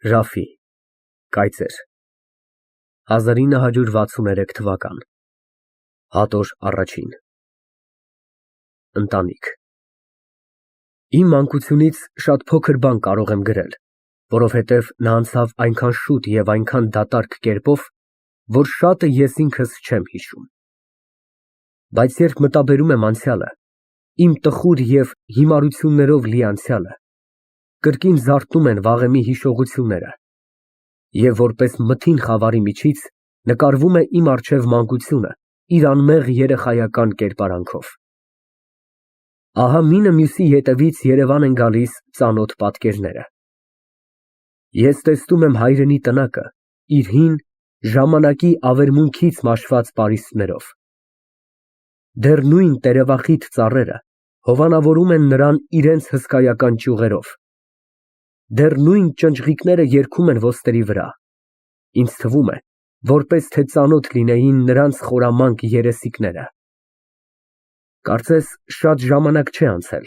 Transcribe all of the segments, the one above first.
Ռաֆի, Կայծեր 1963 թվական Հատոր առաջին Ընտանիք Իմ մանկությունից շատ փոքր բան կարող եմ գրել, որովհետև նա անցավ այնքան շուտ և այնքան դատարկ կերպով, որ շատը ես ինքս չեմ հիշում։ Բայց երբ մտաբերում եմ անցյալը, իմ տխուր և հիմարություններով լի անցյալը, կրկին զարթնում են վաղեմի հիշողությունները, և որպես մթին խավարի միջից նկարվում է իմ առջև մանկությունը իր անմեղ երեխայական կերպարանքով։ Ահա մինը մյուսի ետևից երևան են գալիս ծանոթ պատկերները։ Ես տեսնում եմ հայրենի տնակը իր հին, ժամանակի ավերմունքից մաշված պարիսպներով։ Դեռ նույն տերևախիտ ծառերը հովանավորում են նրան իրենց հսկայական ճյուղերով։ Դեռ նույն ճնճղիկները երգում են ոսկերի վրա, ինձ թվում է, որպես թե ծանոթ լինեին նրանց խորամանկ երեսիկները։ Կարծես շատ ժամանակ չէ անցել,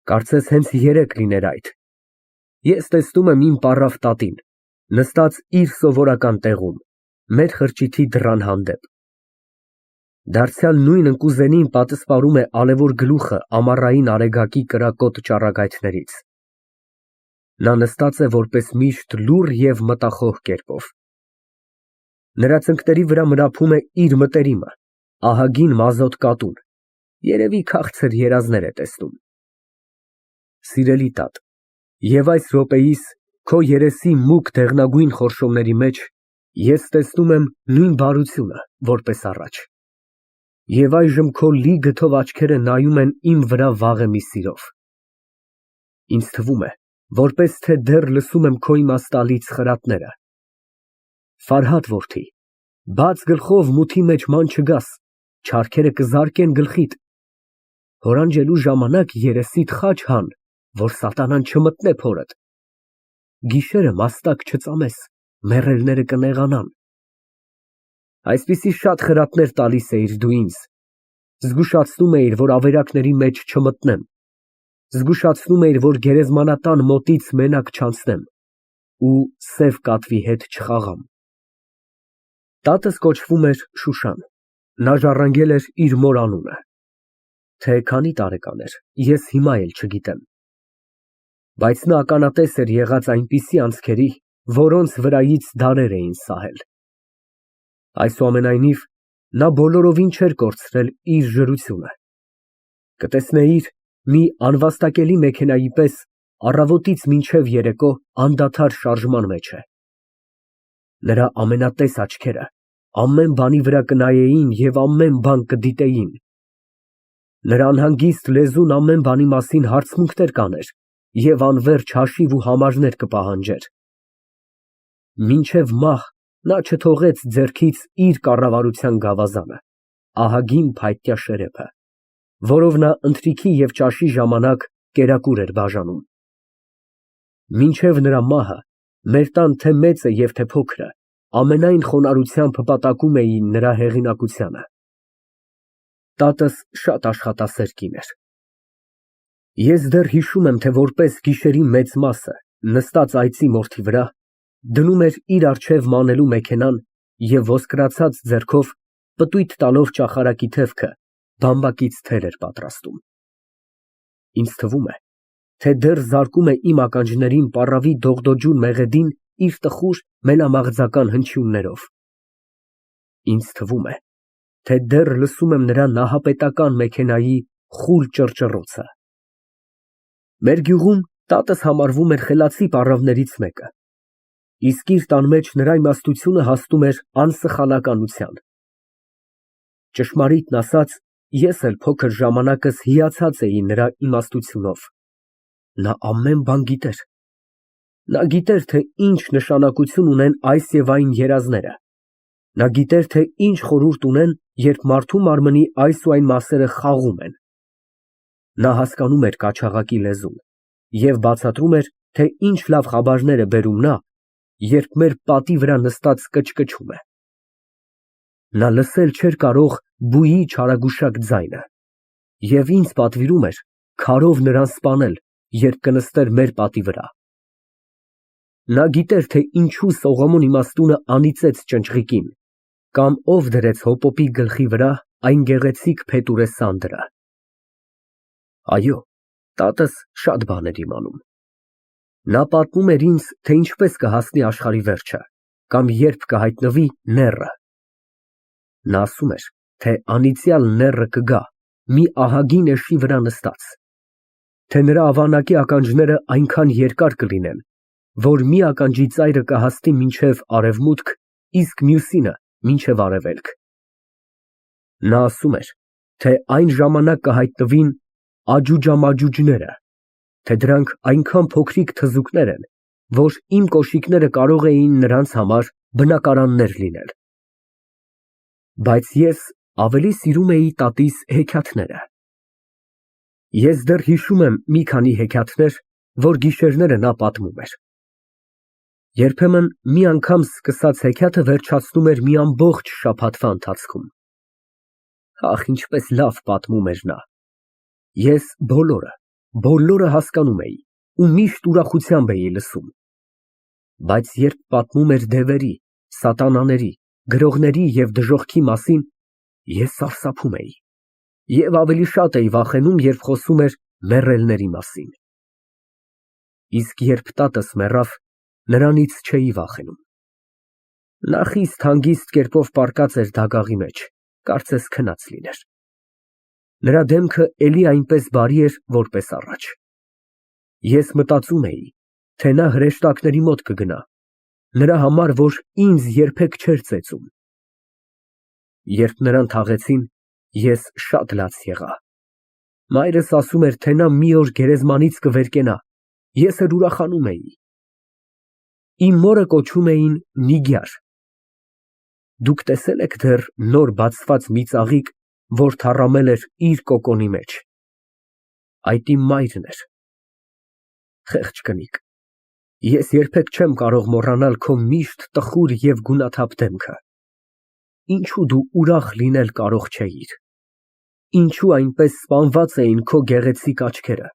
կարծես հենց երեկ լիներ այդ։ Ես տեսնում եմ իմ պառավ տատին, նստած իր սովորական տեղում, մեր խրճիթի դռան հանդեպ։ Դարձյալ նույն ընկուզենին պատսպարում է ալևոր գլուխը ամառային արեգակի կրակոտ ճառագայթներից։ Նա նստած է որպես միշտ լուռ և մտախոհ կերպով։ Նրա ծնկների վրա մրափում է իր մտերիմը, ահագին մազոտ կատուն, երևի քաղցր երազներ է տեսնում։ Սիրելի տատ, և այս րոպեիս քո երեսի մուգ դեղնագույն խորշոմների մեջ ես տեսնում եմ նույն բարությունը, որպես առաջ։ Եվ այժմ քո լի գթով աչքերը նայում են իմ վրա վաղեմի սիրով։ Ինձ թվում է, որպես թե դեռ լսում եմ քո իմաստալից խրատները։ Ֆարհադ որդի, բաց գլխով մութի մեջ ման չգաս, չարքերը կզարկեն գլխիդ։ Հորանջելու ժամանակ երեսիդ խաչ հան, որ սատանան չմտնե փորդ։ Գիշերը մաստակ չծամես, մեռելները կնեղանան։ Այսպիսի շատ խրատներ տալիս էիր դու ինձ, զգուշացնում էիր, որ ավերակների մեջ չմտնեմ, զգուշացնում էիր, որ գերեզմանատան մոտից մենակ չանցնեմ ու սև կատվի հետ չխաղամ։ Տատս կոչվում էր Շուշան, նա ժառանգել էր իր մոր անունը։ Թե քանի տարեկան էր, ես հիմա էլ չգիտեմ։ Բայց նա ականատես էր եղած այնպիսի անցքերի, որոնց վրայից դարեր էին սահել։ Այսուամենայնիվ, նա բոլորովին չէր կորցրել իր ժրությունը։ Կտեսնեիր, մի անվաստակելի մեքենայի պես առավոտից մինչև երեկո անդադար շարժման մեջ է։ Նրա ամենատես աչքերը ամեն բանի վրա կնայեին և ամեն բան կդիտեին։ Նրա անհանգիստ լեզուն ամեն բանի մասին հարցմունքներ կաներ և անվերջ հաշիվ ու համարներ կպահանջեր։ Մինչև մահ նա չթողեց ձեռքից իր կառավարության գավազանը, ահագին փայտյա շերեփը, որով նա ընթրիքի և ճաշի ժամանակ կերակուր էր բաժանում։ Մինչև նրա մահը մեր տան թե մեծը և թե փոքրը ամենայն խոնարհությամբ հպատակում էին նրա հեղինակությանը։ Տատս շատ աշխատասեր կին էր։ Ես դեռ հիշում եմ, թե որպես գիշերի մեծ մասը, նստած այծի մորթի վրա, դնում էր իր առջև մանելու մեքենան և ոսկրացած ձեռքով պտույտ տալով ճախարակի թևքը, բամբակից թել էր պատրաստում։ Ինձ թվում է, թե դեռ զարկում է իմ ականջներին պառավի դողդոջուն մեղեդին իր տխուր մենամաղձական հնչյուններով։ Ինձ թվում է, թե դեռ լսում եմ նրա նահապետական մեքենայի խուլ ճռճռոցը։ Մեր գյուղում տատս համարվում էր խելացի պառավներից մեկը, իսկ իր տան մեջ նրա իմաստությունը հասնում էր անսխալականության։ Ճշմարիտն ասած, ես էլ փոքր ժամանակս հիացած էի նրա իմաստությունով։ Նա ամեն բան գիտեր։ Նա գիտեր, թե ինչ նշանակություն ունեն այս և այն երազները։ Նա գիտեր, թե ինչ խորհուրդ ունեն, երբ մարդու մարմնի այս ու այն մասերը խաղում են։ Նա հասկանում էր կաչաղակի լեզուն և բացատրում էր, թե ինչ լավ խաբարներ է բերում նա, երբ մեր պատի վրա նստած կչկչում է։ Նա լսել չէր կարող բուի չարագուշակ ձայնը և ինձ պատվիրում էր քարով նրան սպանել, երբ կնստեր մեր պատի վրա։ Նա գիտեր, թե ինչու Սողոմոն իմաստունը անիծեց ճնճղիկին, կամ ով դրեց հոպոպի գլխի վրա այն գեղեցիկ փետուրե սանդրը։ Այո, տատս շատ բան էր իմանում։ Նա պատմում էր ինձ, թե ինչպես կհասնի աշխարհի վերջը, կամ երբ կհայտնվի նեռը։ Նա ասում էր, թե անիծյալ նեռը կգա մի ահագին էշի վրա նստած, թե նրա ավանակի ականջները այնքան երկար կլինեն, որ մի ականջի ծայրը կհասնի մինչև արևմուտք, իսկ մյուսինը մինչև արևելք։ Նա ասում էր, թե այն ժամանակ կհայտնվին աջուջամաջուջները, թե դրանք այնքան փոքրիկ թզուկներ են, որ իմ կոշիկները կարող էին նրանց համար բնակարաններ լինել։ Բայց ես ավելի սիրում էի տատիս հեքիաթները։ Ես դեռ հիշում եմ մի քանի հեքիաթներ, որ գիշերները նա պատմում էր։ Երբեմն մի անգամ սկսած հեքիաթը վերջացնում էր մի ամբողջ շաբաթվա ընթացքում։ Ախ, ինչպես լավ պատմում էր նա։ Ես բոլորը հասկանում էի ու միշտ ուրախությամբ էի լսում։ Բայց երբ պատմում էր դևերի, սատանաների, գրողների և դժոխքի մասին, ես սարսափում էի և ավելի շատ էի վախենում, երբ խոսում էր մեռելների մասին։ Իսկ երբ տատս մեռավ, նրանից չէի վախենում։ Նա խիստ հանգիստ կերպով պառկած էր դագաղի մեջ, կարծես քնած լիներ։ Նրա դեմքը էլի այնպես բարի էր, որպես առաջ։ Ես մտածում էի, թե նա հրեշտակների մոտ կգնա, նրա համար, որ ինձ երբեք չէր ծեծում։ Երբ նրան թաղեցին, ես շատ լաց եղա։ Մայրս ասում էր, թե նա մի օր գերեզմանից կվերկենա, ես էլ ուրախանում էի։ Իմ մորը կոչում էին Նիգյար։ Դուք տեսե՞լ եք դեռ նոր բացված մի ծաղիկ, որ թառամել էր իր կոկոնի մեջ։ Այդ իմ մայրն էր։ Խեղճ կնիկ, ես երբեք չեմ կարող մոռանալ քո միշտ տխուր և գունաթափ դեմքը։ Ինչու դու ուրախ լինել կարող չէիր։ Ինչու այնպես սպանված էին քո գեղեցիկ աչքերը,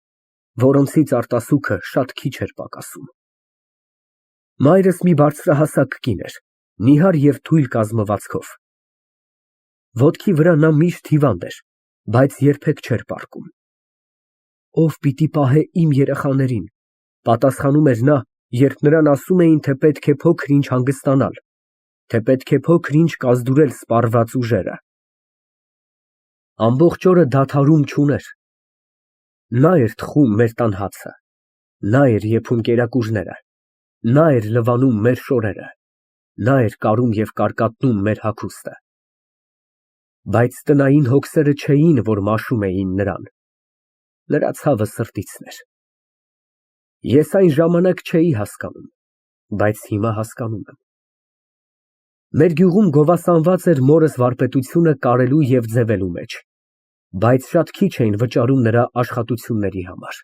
որոնցից արտասուքը շատ քիչ էր պակասում։ Մայրս մի բարձրահասակ կին էր, նիհար և թույլ կազմվածքով։ Ոտքի վրա նա միշտ հիվանդ էր, բայց երբեք չէր պառկում։ Ո՞վ պիտի պահե իմ երեխաներին, պատասխանում էր նա, երբ նրան ասում էին, թե պետք է փոքր-ինչ հանգստանալ, թե պետք է փոքր-ինչ կազդուրել սպառված ուժերը։ Ամբողջ օրը դադարում չուներ։ Նա էր թխում մեր տան հացը, նա էր եփում կերակուրները, նա էր լվանում մեր շորերը, նա էր կարում և կարկատնում մեր հագուստը։ Բայց տնային հոգսերը չէին, որ մաշում էին նրան։ Նրա ցավը սրտիցն էր։ Ես այն ժամանակ չէի հասկանում, բայց հիմա հասկանում եմ։ Մեր գյուղում գովասանված էր մորս վարպետությունը կարելու և ձևելու մեջ, բայց շատ քիչ էին վճարում նրա աշխատությունների համար։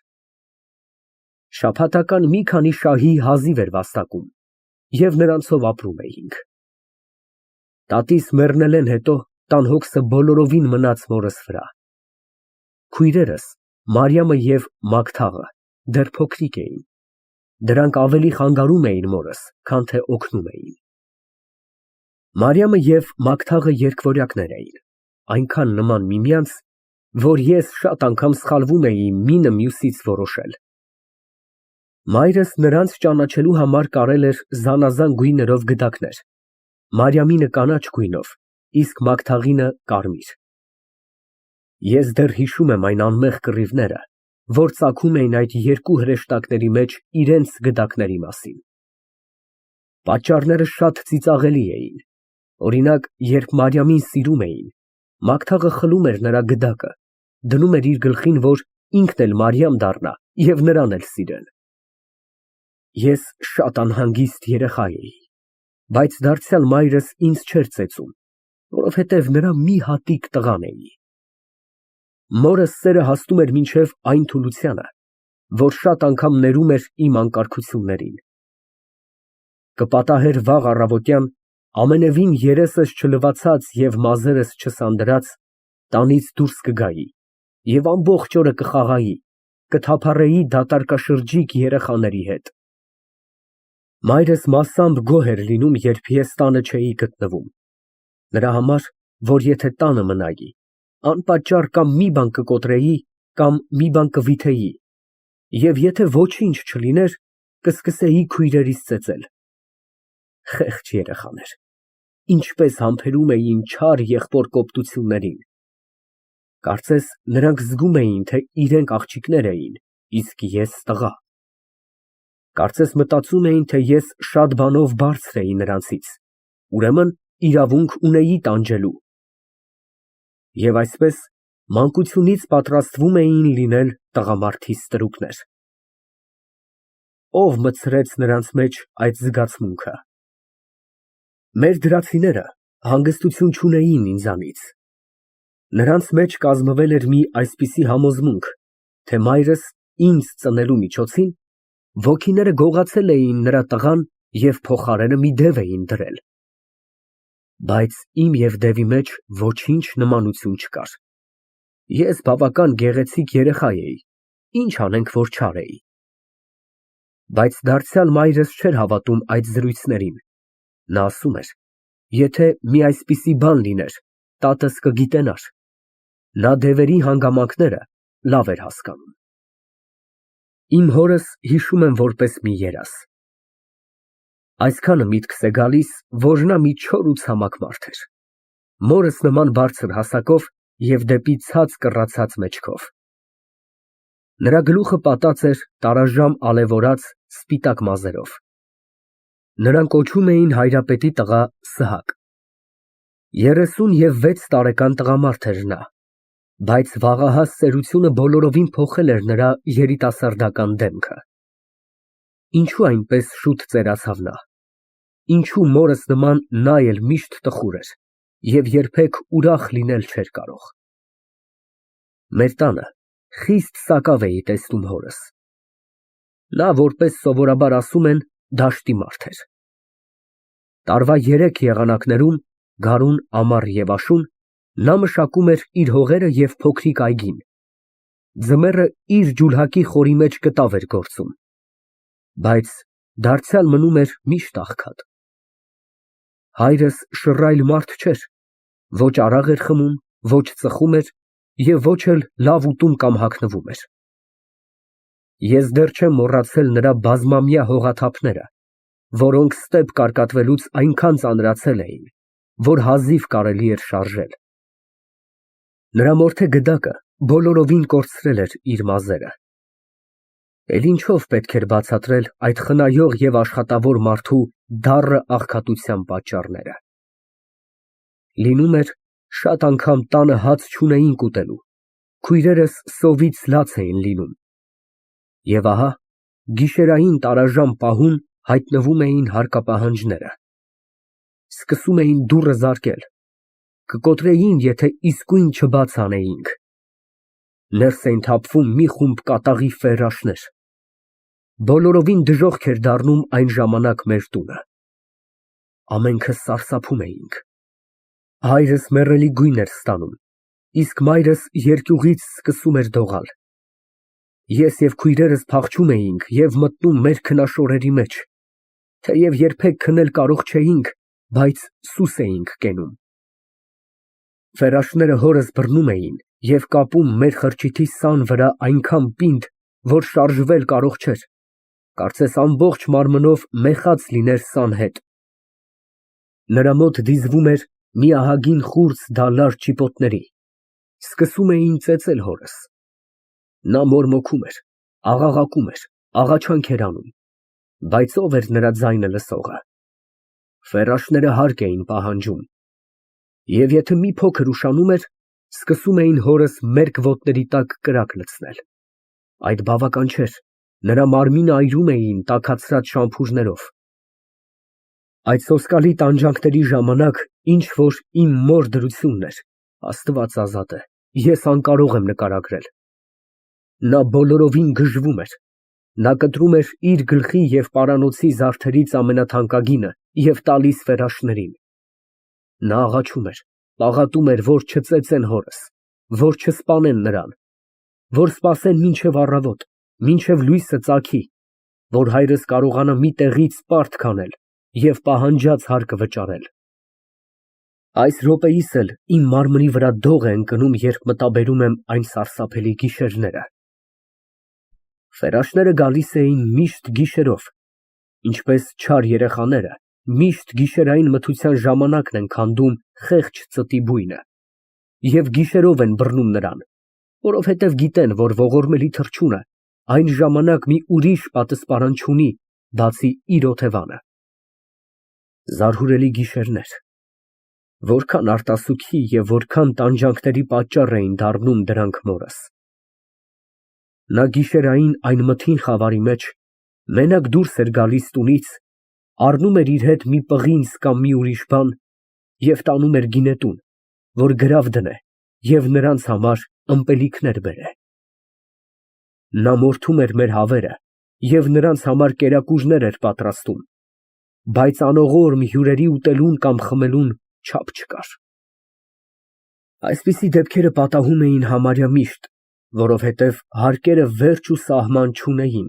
Շաբաթական մի քանի շահի հազիվ էր վաստակում, և նրանցով ապրում էինք։ Տատիս մեռնելեն հետո տան հոգսը բոլորովին մնաց մորս վրա։ Քույրերս, Մարիամը և Մագդաղը, դեռ փոքրիկ էին։ Դրանք ավելի խանգարում էին մորս, քան թե օգնում էին։ Մարիամը և Մագդաղը երկվորյակներ էին, այնքան նման միմյանց, որ ես շատ անգամ սխալվում էի մինը մյուսից որոշել։ Մայրս նրանց ճանաչելու համար կարել էր զանազան գույներով գդակներ, Մարիամինը կանաչ գույնով, իսկ Մագդաղինը կարմիր։ Ես դեռ հիշում եմ այն անմեղ կռիվները, որ ծագում էին այդ երկու հրեշտակների մեջ իրենց գդակների մասին։ Պատճառները շատ ծիծաղելի էին։ Օրինակ, երբ Մարիամին սիրում էին, Մագդաղը խլում էր նրա գդակը, դնում էր իր գլխին, որ ինքն էլ Մարիամ դառնա և նրան էլ սիրեն։ Ես շատ անհանգիստ երեխա էի, բայց դարձյալ մայրս ինձ չէր ծեծում, որովհետև նրա մի հատիկ տղան էի։ Մորս սերը հասնում էր մինչև այն թուլությանը, որ շատ անգամ ներում էր իմ անկարգություններին։ Կպատահեր վաղ առավոտյան, ամենևին երեսս չլվացած և մազերս չսանդրած, տանից դուրս կգայի և ամբողջ օրը կխաղայի, կթափառեի դատարկաշրջիկ երեխաների հետ։ Մայրս մասամբ գոհ էր լինում, երբ ես տանը չէի գտնվում, նրա համար, որ եթե տանը մնայի, անպատճառ կամ մի բան կկոտրեի, կամ մի բան կվիթեի, և եթե ոչինչ չլիներ, կսկսեի քույրերիս ծեծել։ Խեղճ երեխաներ, ինչպես համբերում էին չար եղբոր կոպտություններին։ Կարծես նրանք զգում էին, թե իրենք աղջիկներ էին, իսկ ես տղա։ Կարծես մտածում էին, թե ես շատ բանով բարձր էի նրանցից, ուրեմն իրավունք ունեի տանջելու։ Եվ այսպես մանկությունից պատրաստվում էին լինել տղամարդի ստրուկներ։ Ո՞վ մտցրեց նրանց մեջ այդ զգացմունքը։ Մեր դրացիները հանգստություն չունեին ինձանից։ Նրանց մեջ կազմվել էր մի այսպիսի համոզմունք, թե մայրս ինձ ծնելու միջոցին ոգիները գողացել էին նրա տղան և փոխարենը մի դև էին դրել։ Բայց իմ և դևի մեջ ոչինչ նմանություն չկար։ Ես բավական գեղեցիկ երեխա էի, ինչ անենք, որ չար էի։ Բայց դարձյալ մայրս չէր հավատում այդ զրույցներին։ Նա ասում էր, եթե մի այսպիսի բան լիներ, տատս կգիտենար։ Նա դևերի հանգամանքները լավ էր հասկանում։ Իմ հորս հիշում եմ որպես մի երազ։ Այսքանը միտքս է գալիս, որ նա մի չոր ու ցամաք մարդ էր, մորս նման բարձր հասակով և դեպի ցած կռացած մեջքով։ Նրա գլուխը պատած էր տարաժամ ալևորած սպիտակ մազերով։ Նրան կոչում էին Հայրապետի տղա Սահակ։ 36 տարեկան տղամարդ էր նա, բայց վաղահաս ծերությունը բոլորովին փոխել էր նրա երիտասարդական դեմքը։ Ինչո՞ւ այնպես շուտ ծերացավ նա։ Ինչո՞ւ մորս նման նա էլ միշտ տխուր էր և երբեք ուրախ լինել չէր կարող։ Մեր տանը խիստ սակավ էի տեսնում հորս։ Նա, որպես սովորաբար ասում են, դաշտի մարդ էր։ Տարվա 3 եղանակներում՝ գարուն, ամառ և աշուն, նա մշակում էր իր հողերը և փոքրիկ այգին, ձմեռը իր ջուլհակի խորի մեջ կտավ էր գործում, բայց դարձյալ մնում էր միշտ աղքատ։ Հայրս շռայլ մարդ չէր, ոչ արաղ էր խմում, ոչ ծխում էր և ոչ էլ լավ ուտում կամ հագնվում էր։ Ես դեռ չեմ մոռացել նրա բազմամյա հողաթափները, որոնք ստեպ կարկատվելուց այնքան ծանրացել էին, որ հազիվ կարելի էր շարժել։ Նրա մորթե գդակը բոլորովին կորցրել էր իր մազերը։ Էլ ինչով պետք էր բացատրել այդ խնայող և աշխատավոր մարդու դառը աղքատության պատճառները։ Լինում էր, շատ անգամ տանը հաց չունեինք ուտելու, քույրերս սովից լաց էին լինում։ Եվ ահա, գիշերային տարաժամ պահուն հայտնվում էին հարկապահանջները։ Սկսում էին դուռը զարկել, կկոտրեին, եթե իսկույն չբաց անեինք։ Ներս էին թափվում մի խումբ կատաղի ֆերաշներ։ Բոլորովին դժոխք էր դառնում այն ժամանակ մեր տունը։ Ամենքս սարսափում էինք։ Հայրս մեռելի գույն էր ստանում, իսկ մայրս երկյուղից սկսում էր դողալ։ Ես և քույրերս փախչում էինք և մտնում մեր քնաշորերի մեջ, թեև երբեք քնել կարող չէինք, բայց սուս էինք կենում։ Ֆերաշները հորս բռնում էին և կապում մեր խրճիթի սան վրա այնքան պինդ, որ շարժվել կարող չէր, կարծես ամբողջ մարմնով մեխած լիներ սան հետ։ Նրա մոտ դիզվում էր մի ահագին խուրձ դալար ճիպոտների, սկսում էին ծեծել հորս։ Նա մորմոքում էր, աղաղակում էր, աղաչանք էր անում, բայց ո՞վ էր նրա ձայնը լսողը։ Ֆերաշները հարկ էին պահանջում, և եթե մի փոքր ուշանում էր, սկսում էին հորս մերկ ոտների տակ կրակ լցնել։ Այդ բավական չէր, նրա մարմինը այրում էին տաքացրած շամփուրներով։ Այդ սոսկալի տանջանքների ժամանակ ինչ որ իմ մոր դրությունն էր, Աստված ազատ է, ես անկարող եմ նկարագրել։ Նա բոլորովին գժվում էր, նա կտրում էր իր գլխի և պարանոցի զարդերից ամենաթանկագինը և տալիս ֆերաշներին։ Նա աղաչում էր, պաղատում էր, որ չծեծեն հորս, որ չսպանեն նրան, որ սպասեն մինչև առավոտ, մինչև լույսը ծագի, որ հայրս կարողանա մի տեղից պարտք անել և պահանջած հարկը վճարել։ Այս րոպեիս էլ իմ մարմնի վրա դող է ընկնում, երբ մտաբերում եմ այն սարսափելի գիշերները։ Ֆերաշները գալիս էին միշտ գիշերով, ինչպես չար երեխաները միշտ գիշերային մթության ժամանակն են քանդում խեղճ ծտի բույնը և գիշերով են բռնում նրան, որովհետև գիտեն, որ ողորմելի թռչունը այն ժամանակ մի ուրիշ պատսպարան չունի, բացի իր օթևանը։ Զարհուրելի գիշերներ, որքան արտասուքի և որքան տանջանքների պատճառ էին դառնում դրանք մորս։ Նա գիշերային այն մթին խավարի մեջ մենակ դուրս էր գալիս տունից, առնում էր իր հետ մի պղինձ կամ մի ուրիշ բան և տանում էր գինետուն, որ գրավ դնե և նրանց համար ըմպելիքներ բերե։ Նա մորթում էր մեր հավերը և նրանց համար կերակուրներ էր պատրաստում, բայց անողորմ հյուրերի ուտելուն կամ խմելուն չափ չկար։ Այսպիսի դեպքերը պատահում էին համարյա միշտ, որովհետև հարկերը վերջ ու սահման չունեին։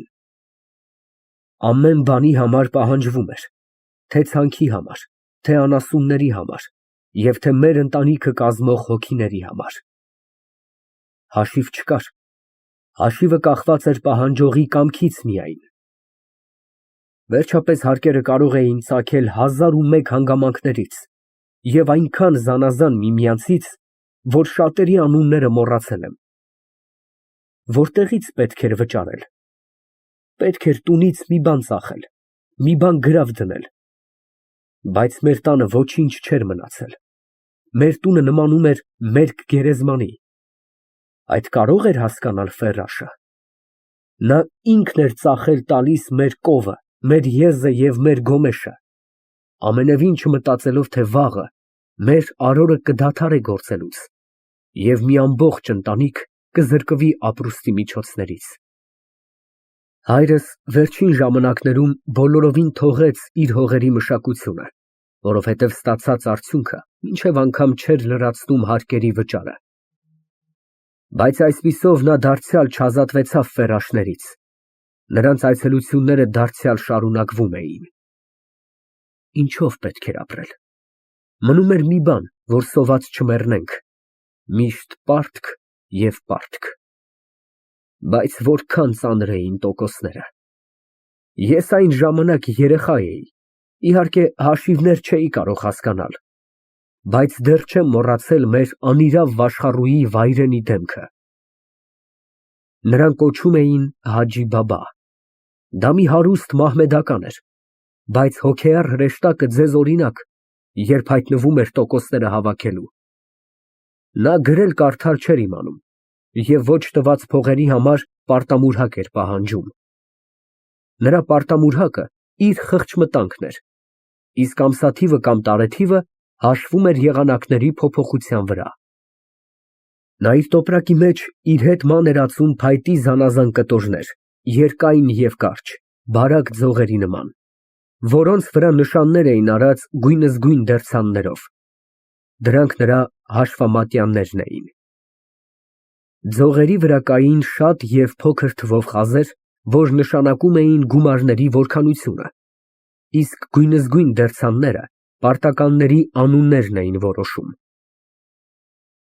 Ամեն բանի համար պահանջվում էր, թե ցանքի համար, թե անասունների համար և թե մեր ընտանիքը կազմող հոգիների համար։ Հաշիվ չկար, հաշիվը կախված էր պահանջողի կամքից միայն։ Վերջապես հարկերը կարող էին ծագել 1001 հանգամանքներից և այնքան զանազան միմյանցից, որ շատերի անունները մոռացել եմ։ Որտեղի՞ց պետք էր վճարել։ Պետք էր տունից մի բան ծախել, մի բան գրավ դնել։ Բայց մեր տանը ոչինչ չէր մնացել։ Մեր տունը նմանում էր մերկ գերեզմանի։ Այդ կարո՞ղ էր հասկանալ Ֆերաշը։ Նա ինքն էր ծախել տալիս մեր կովը, մեր եզը և մեր գոմեշը, ամենևին չմտածելով, թե վաղը մեր արորը կդադարե գործելուց, և մի ամբողջ ընտանիք կզրկվի ապրուստի միջոցներից։ Հայրս վերջին ժամանակներում բոլորովին թողեց իր հողերի մշակությունը, որովհետև ստացած արդյունքը մինչև անգամ չէր լրացնում հարկերի վճարը։ Բայց այսպիսով նա դարձյալ չազատվեցավ ֆերաշներից, նրանց այցելությունները դարձյալ շարունակվում էին։ Ինչո՞վ պետք էր ապրել։ Մնում էր մի բան, որ սոված չմեռնենք, միշտ պարտք և պարտք։ Բայց որքան ծանր էին տոկոսները։ Ես այն ժամանակ երեխա էի, իհարկե հաշիվներ չէի կարող հասկանալ, բայց դեռ չեմ մոռացել մեր անիրավ վաշխառուի վայրենի դեմքը։ Նրան կոչում էին Հաջի բաբա։ Դա մի հարուստ մահմեդական էր, բայց հոգեառ հրեշտակը ձեզօրինակ, երբ հայտնվում էր տոկոսները հավաքելու։ Նա գրել֊կարդալ չէր իմանում և ոչ տված փողերի համար պարտամուրհակ էր պահանջում։ Նրա պարտամուրհակը իր խղճմտանքն էր, իսկ ամսաթիվը կամ տարեթիվը հաշվում էր եղանակների փոփոխության վրա։ Նա իր տոպրակի մեջ իր հետ ման էր ածում փայտի զանազան կտորներ, երկայն և կարճ, բարակ ձողերի նման, որոնց վրա նշաններ էին արած գույնզգույն դերձաններով։ Դրանք նրա հաշվամատյաններն էին։ Ձողերի վրա կային շատ և փոքր թվով խազեր, որ նշանակում էին գումարների որքանությունը, իսկ գույնզգույն դերձանները պարտականների անուններն էին որոշում։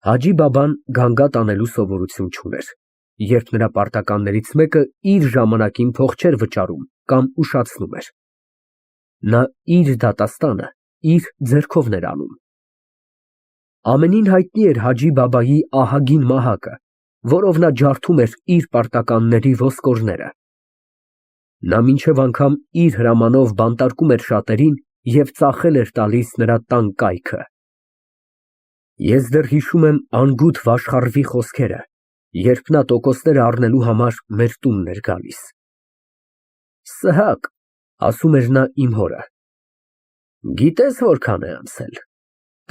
Հաջի բաբան գանգատ անելու սովորություն չուներ, երբ նրա պարտականներից մեկը իր ժամանակին փող չէր վճարում կամ ուշացնում էր։ Նա իր դատաստանը իր ձեռքովն էր անում։ Ամենին հայտնի էր Հաջի բաբայի ահագին մահակը, որով նա ջարդում էր իր պարտականների ոսկորները։ Նա մինչև անգամ իր հրամանով բանտարկում էր շատերին և ծախել էր տալիս նրա տան կայքը։ Ես դեռ հիշում եմ անգութ վաշխառվի խոսքերը, երբ նա տոկոսները առնելու համար մեր տունն էր գալիս։ Սըհակ, ասում էր նա իմ հորը, գիտե՞ս որքան է անցել,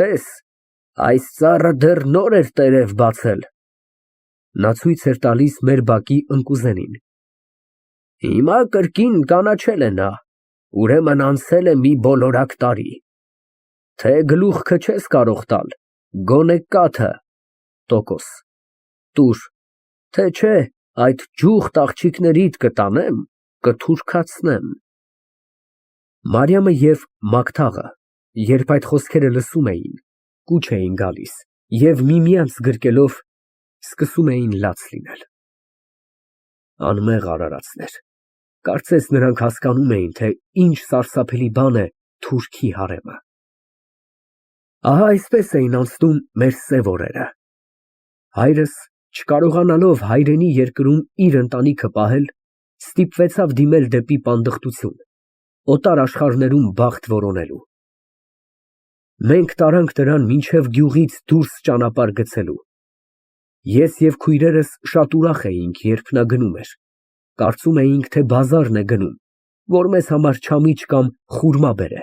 տես, այս ծառը դեռ նոր էր տերև բացել։ Նա ցույց էր տալիս մեր բակի ընկուզենին։ Հիմա կրկին կանաչել է նա, ուրեմն անցել է մի բոլորակ տարի։ Թե գլուխքը չես կարող տալ, գոնե կաթը տուր, թե չէ այդ ջուղթ աղջիկներիդ կտանեմ, կթուրքացնեմ։ Մարիամը և Մագթաղը, երբ այդ խոսքերը լսում էին, կուչ էին գալիս և միմյանց գրկելով սկսում էին լաց լինել։ Անմեղ արարածներ, կարծես նրանք հասկանում էին, թե ինչ սարսափելի բան է թուրքի հարեմը։ Ահա այսպես էին անցնում մեր սև օրերը։ Հայրս, չկարողանալով հայրենի երկրում իր ընտանիքը պահել, ստիպվեցավ դիմել դեպի պանդխտություն, օտար աշխարհներում բախտ որոնելու։ Մենք տարանք նրան մինչև գյուղից դուրս ճանապարհ գցելու։ Ես և քույրերս շատ ուրախ էինք, երբ նա գնում էր, կարծում էինք, թե բազարն է գնում, որ մեզ համար չամիչ կամ խուրմա բերե։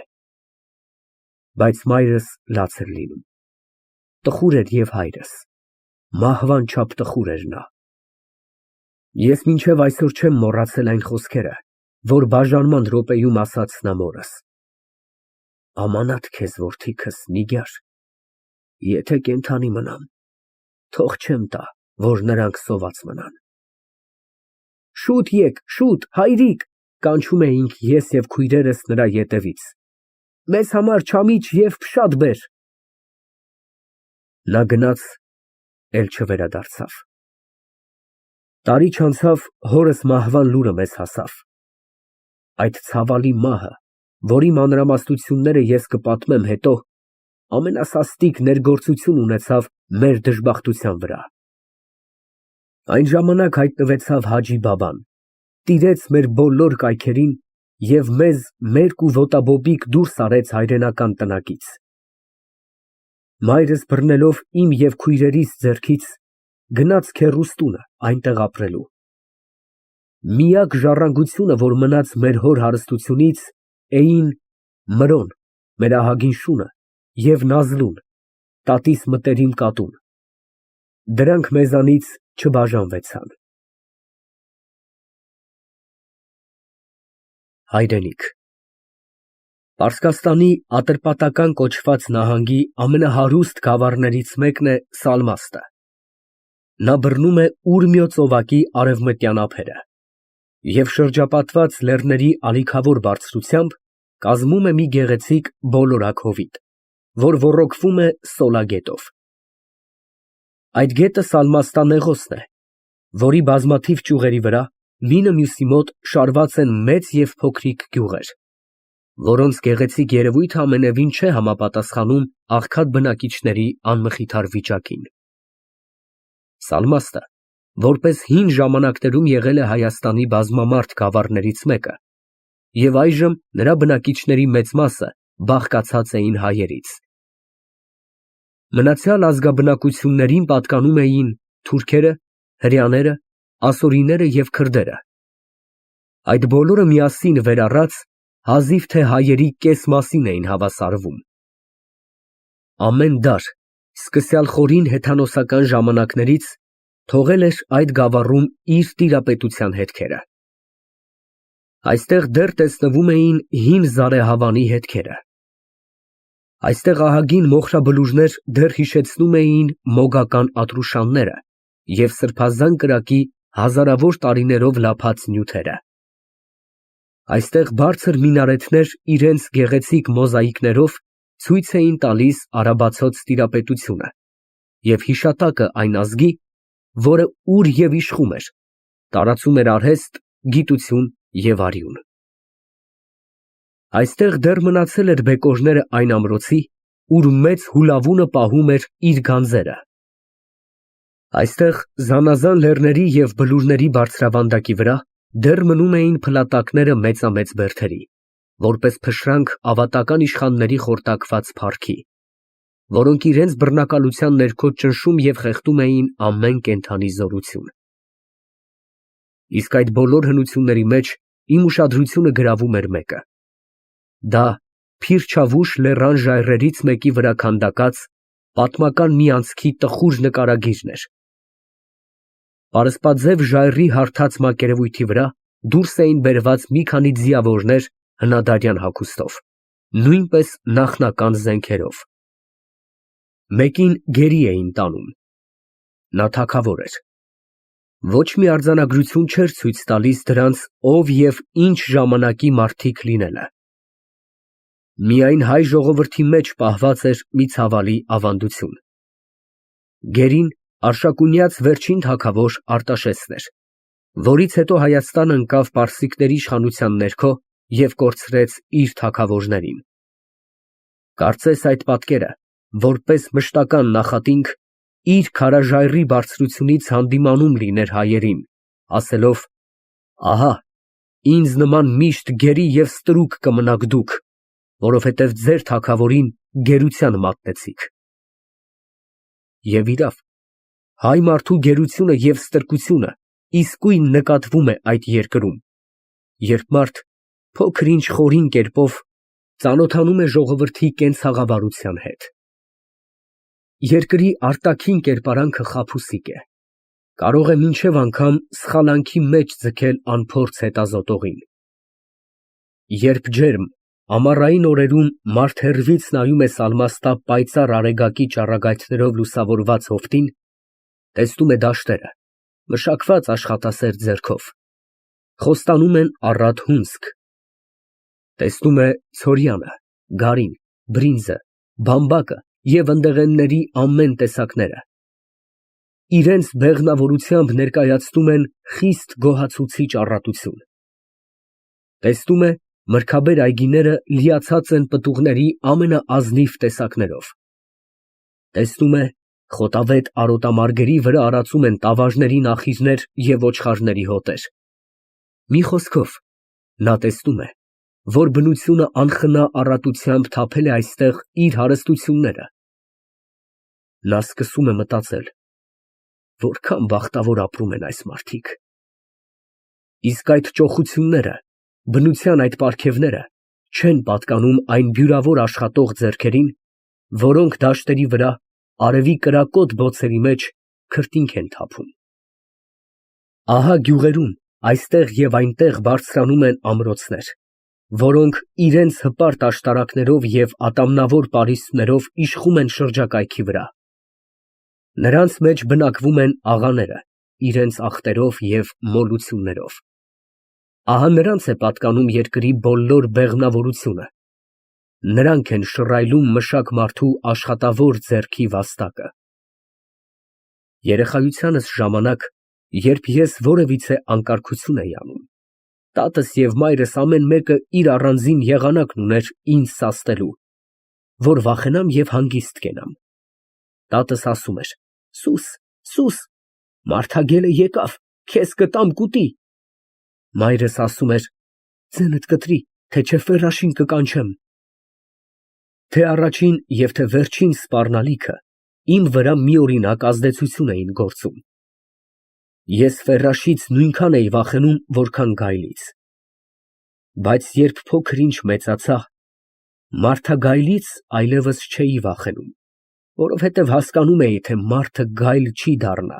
Բայց մայրս լաց էր լինում։ Տխուր էր և հայրս, մահվան չափ տխուր էր նա։ Ես մինչև այսօր չեմ մոռացել այն խոսքերը, որ բաժանման րոպեում ասաց նա մորս. «Ամանաթ քեզ, որդիքս, Նիգար, եթե կենդանի մնամ, թող չեմ տա, որ նրանք սոված մնան»։ Շուտ եկ, շուտ, հայրիկ, կանչում էինք ես և քույրերս նրա ետևից, մեզ համար չամիչ և փշատ բեր։ Նա գնաց, էլ չվերադարձավ։ Տարի չանցավ, հորս մահվան լուրը մեզ հասավ։ Այդ ցավալի մահը, որի մանրամասնությունները ես կպատմեմ հետո, ամենասաստիկ ներգործություն ունեցավ մեր դժբախտության վրա։ Այն ժամանակ հայտնվեցավ Հաջի բաբան, տիրեց մեր բոլոր կայքերին և մեզ մերկ ու ոտաբոբիկ դուրս արեց հայրենական տնակից։ Մայրս բռնելով իմ և քույրերիս ձեռքից, գնաց քեռուս տունը այնտեղ ապրելու։ Միակ ժառանգությունը, որ մնաց մեր հոր հարստությունից, էին Մրոն, մեր ահագին շունը, և Նազլուն, տատիս մտերիմ կատուն։ Դրանք մեզանից չբաժանվեցան։ Հայրենիք։ Պարսկաստանի Ատրպատական կոչված նահանգի ամենահարուստ գավառներից մեկն է Սալմաստը։ Նա բռնում է Ուրմիո ծովակի արևմտյան ափերը և շրջապատված լեռների ալիքավոր բարձրությամբ կազմում է մի գեղեցիկ բոլորակ հովիտ, որ ոռոգվում է Սոլա գետով։ Այդ գետը Սալմաստա նեղոսն է, որի բազմաթիվ ճյուղերի վրա մինը մյուսի մոտ շարված են մեծ և փոքրիկ գյուղեր, որոնց գեղեցիկ երևույթը ամենևին չէ համապատասխանում աղքատ բնակիչների անմխիթար վիճակին։ Սալմաստը, որպես հին ժամանակներում եղել է Հայաստանի բազմամարդ գավառներից մեկը, և այժմ նրա բնակիչների մեծ մասը բաղկացած էին հայերից։ Մնացյալ ազգաբնակություններին պատկանում էին թուրքերը, հրեաները, ասորիները և քրդերը։ Այդ բոլորը միասին վերառած հազիվ թե հայերի կես մասին էին հավասարվում։ Ամեն դար, սկսյալ խորին հեթանոսական ժամանակներից, թողել էր այդ գավառում իր տիրապետության հետքերը։ Այստեղ դեռ տեսնվում էին հին զարեհավանի հետքերը։ Այստեղ ահագին մոխրաբլուրներ դեռ հիշեցնում էին մոգական ատրուշանները և սրբազան կրակի հազարավոր տարիներով լափած նյութերը։ Այստեղ բարձր մինարեթներ իրենց գեղեցիկ մոզաիկներով ցույց էին տալիս արաբացոց տիրապետությունը և հիշատակը այն ազգի, որը ուր և իշխում էր, տարածում էր արհեստ, գիտություն և արյուն։ Այստեղ դեռ մնացել էր բեկորները այն ամրոցի, ուր մեծ հուլավունը պահում էր իր գանձերը։ Այստեղ զանազան լեռների և բլուրների բարձրավանդակի վրա դեռ մնում էին փլատակները մեծամեծ բերդերի, որպես փշրանք ավատական իշխանների խորտակված փառքի, որոնք իրենց բռնակալության ներքո ճնշում և խեղդում էին ամեն կենդանի զորություն։ Իսկ այդ բոլոր հնությունների մեջ իմ ուշադրությունը գրավում էր մեկը. դա Փիրչավուշ լեռան ժայռերից մեկի վրա քանդակած պատմական մի անցքի տխուր նկարագիրն էր։ Պարսպաձև ժայռի հարթած մակերևույթի վրա դուրս էին բերված մի քանի ձիավորներ հնադարյան հագուստով, նույնպես նախնական զենքերով։ Մեկին գերի էին տանում։ Նա թագավոր էր։ Ոչ մի արձանագրություն չէր ցույց տալիս դրանց ով և ինչ ժամանակի մարդիկ լինելը։ Միայն հայ ժողովրդի մեջ պահված էր մի ցավալի ավանդություն։ Գերին Արշակունյաց վերջին թագավոր Արտաշեսն էր, որից հետո Հայաստանը ընկավ պարսիկների իշխանության ներքո և կորցրեց իր թագավորներին։ Կարծես այդ պատկերը, որպես մշտական նախատինք, իր քարաժայռի բարձրությունից հանդիմանում լիներ հայերին, ասելով. «Ահա, ինձ նման միշտ գերի և ստրուկ կմնաք դուք, որովհետև ձեր թագավորին գերության մատնեցիք»։ Եվ իրավ, հայ մարդու գերությունը և ստրկությունը իսկույն նկատվում է այդ երկրում, երբ մարդ փոքր-ինչ խորին կերպով ծանոթանում է ժողովրդի կենցաղավարության հետ։ Երկրի արտաքին կերպարանքը խաբուսիկ է, կարող է մինչև անգամ սխալանքի մեջ ձգել անփորձ հետազոտողին։ Երբ ջերմ, ամառային օրերում մարդ հեռվից նայում է սալմաստա պայծառ արեգակի ճառագայթներով լուսավորված հովտին, տեսնում է դաշտերը, մշակված աշխատասեր ձեռքով, խոստանում են առատ հունձք, տեսնում է ցորյանը, գարին, բրինձը, բամբակը և ընդեղենների ամեն տեսակները, իրենց բեղմնավորությամբ ներկայացնում են խիստ գոհացուցիչ առատություն, տեսնում է մրգաբեր այգիները լիացած են պտուղների ամենաազնիվ տեսակներով, տեսնում է խոտավետ արոտամարգերի վրա արածում են տավաժների նախիժներ և ոչխարների հոտեր, մի խոսքով, նա տեսնում է, որ բնությունը անխնա առատությամբ թափել է այստեղ իր հարստությունները։ Նա սկսում է մտածել. որքան բախտավոր ապրում են այս մարդիկ։ Իսկ այդ ճոխությունները, բնության այդ պարգևները չեն պատկանում այն բյուրավոր աշխատող ձեռքերին, որոնք դաշտերի վրա, արևի կրակոտ բոցերի մեջ քրտինք են թափում։ Ահա գյուղերում այստեղ և այնտեղ բարձրանում են ամրոցներ, որոնք իրենց հպարտ աշտարակներով և ատամնավոր պարիսպներով իշխում են շրջակայքի վրա։ Նրանց մեջ բնակվում են աղաները, իրենց ախտերով և մոլություններով։ Ահա նրանց է պատկանում երկրի բոլոր բեղմնավորությունը, նրանք են շռայլում մշակ մարդու աշխատավոր ձեռքի վաստակը։ Երեխայությանս ժամանակ, երբ ես որևիցե անկարգություն էի անում, տատս և մայրս ամեն մեկը իր առանձին եղանակն ուներ ինձ սաստելու, որ վախենամ և հանգիստ կենամ։ Տատս ասում էր. «Սուս, սուս, մարդագելը եկավ, քեզ կտամ կուտի»։ Մայրս ասում էր. «Ձենդ կտրի, թե չէ ֆեռաշին կկանչեմ»։ Թե առաջին և թե վերջին սպառնալիքը իմ վրա միօրինակ ազդեցություն էին գործում։ Ես ֆեռաշից նույնքան էի վախենում, որքան գայլից։ Բայց երբ փոքր ինչ մեծացա, մարդագայլից այլևս չէի վախենում, որովհետև հասկանում էի, թե մարդը գայլ չի դառնա,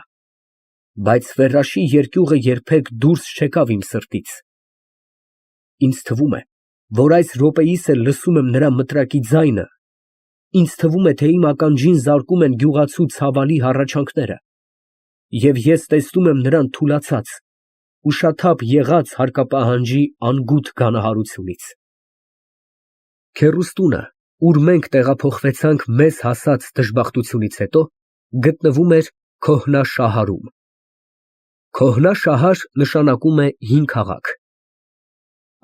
բայց ֆեռաշի երկյուղը երբեք դուրս չեկավ իմ սրտից։ Ինձ թվում է, որ այս րոպեիս էլ լսում եմ նրա մտրակի ձայնը, ինձ թվում է, թե իմ ականջին զարկում են գյուղացու ցավալի հառաչանքները, և ես տեսնում եմ նրան թուլացած, ուշաթափ եղած հարկապահանջի անգութ գանահարությունից։ Քեռուստունը, ուր մենք տեղափոխվեցանք մեզ հասած դժբախտությունից հետո, գտնվում էր Քոհնաշահարում։ Քոհնաշահար նշանակում է հին քաղաք։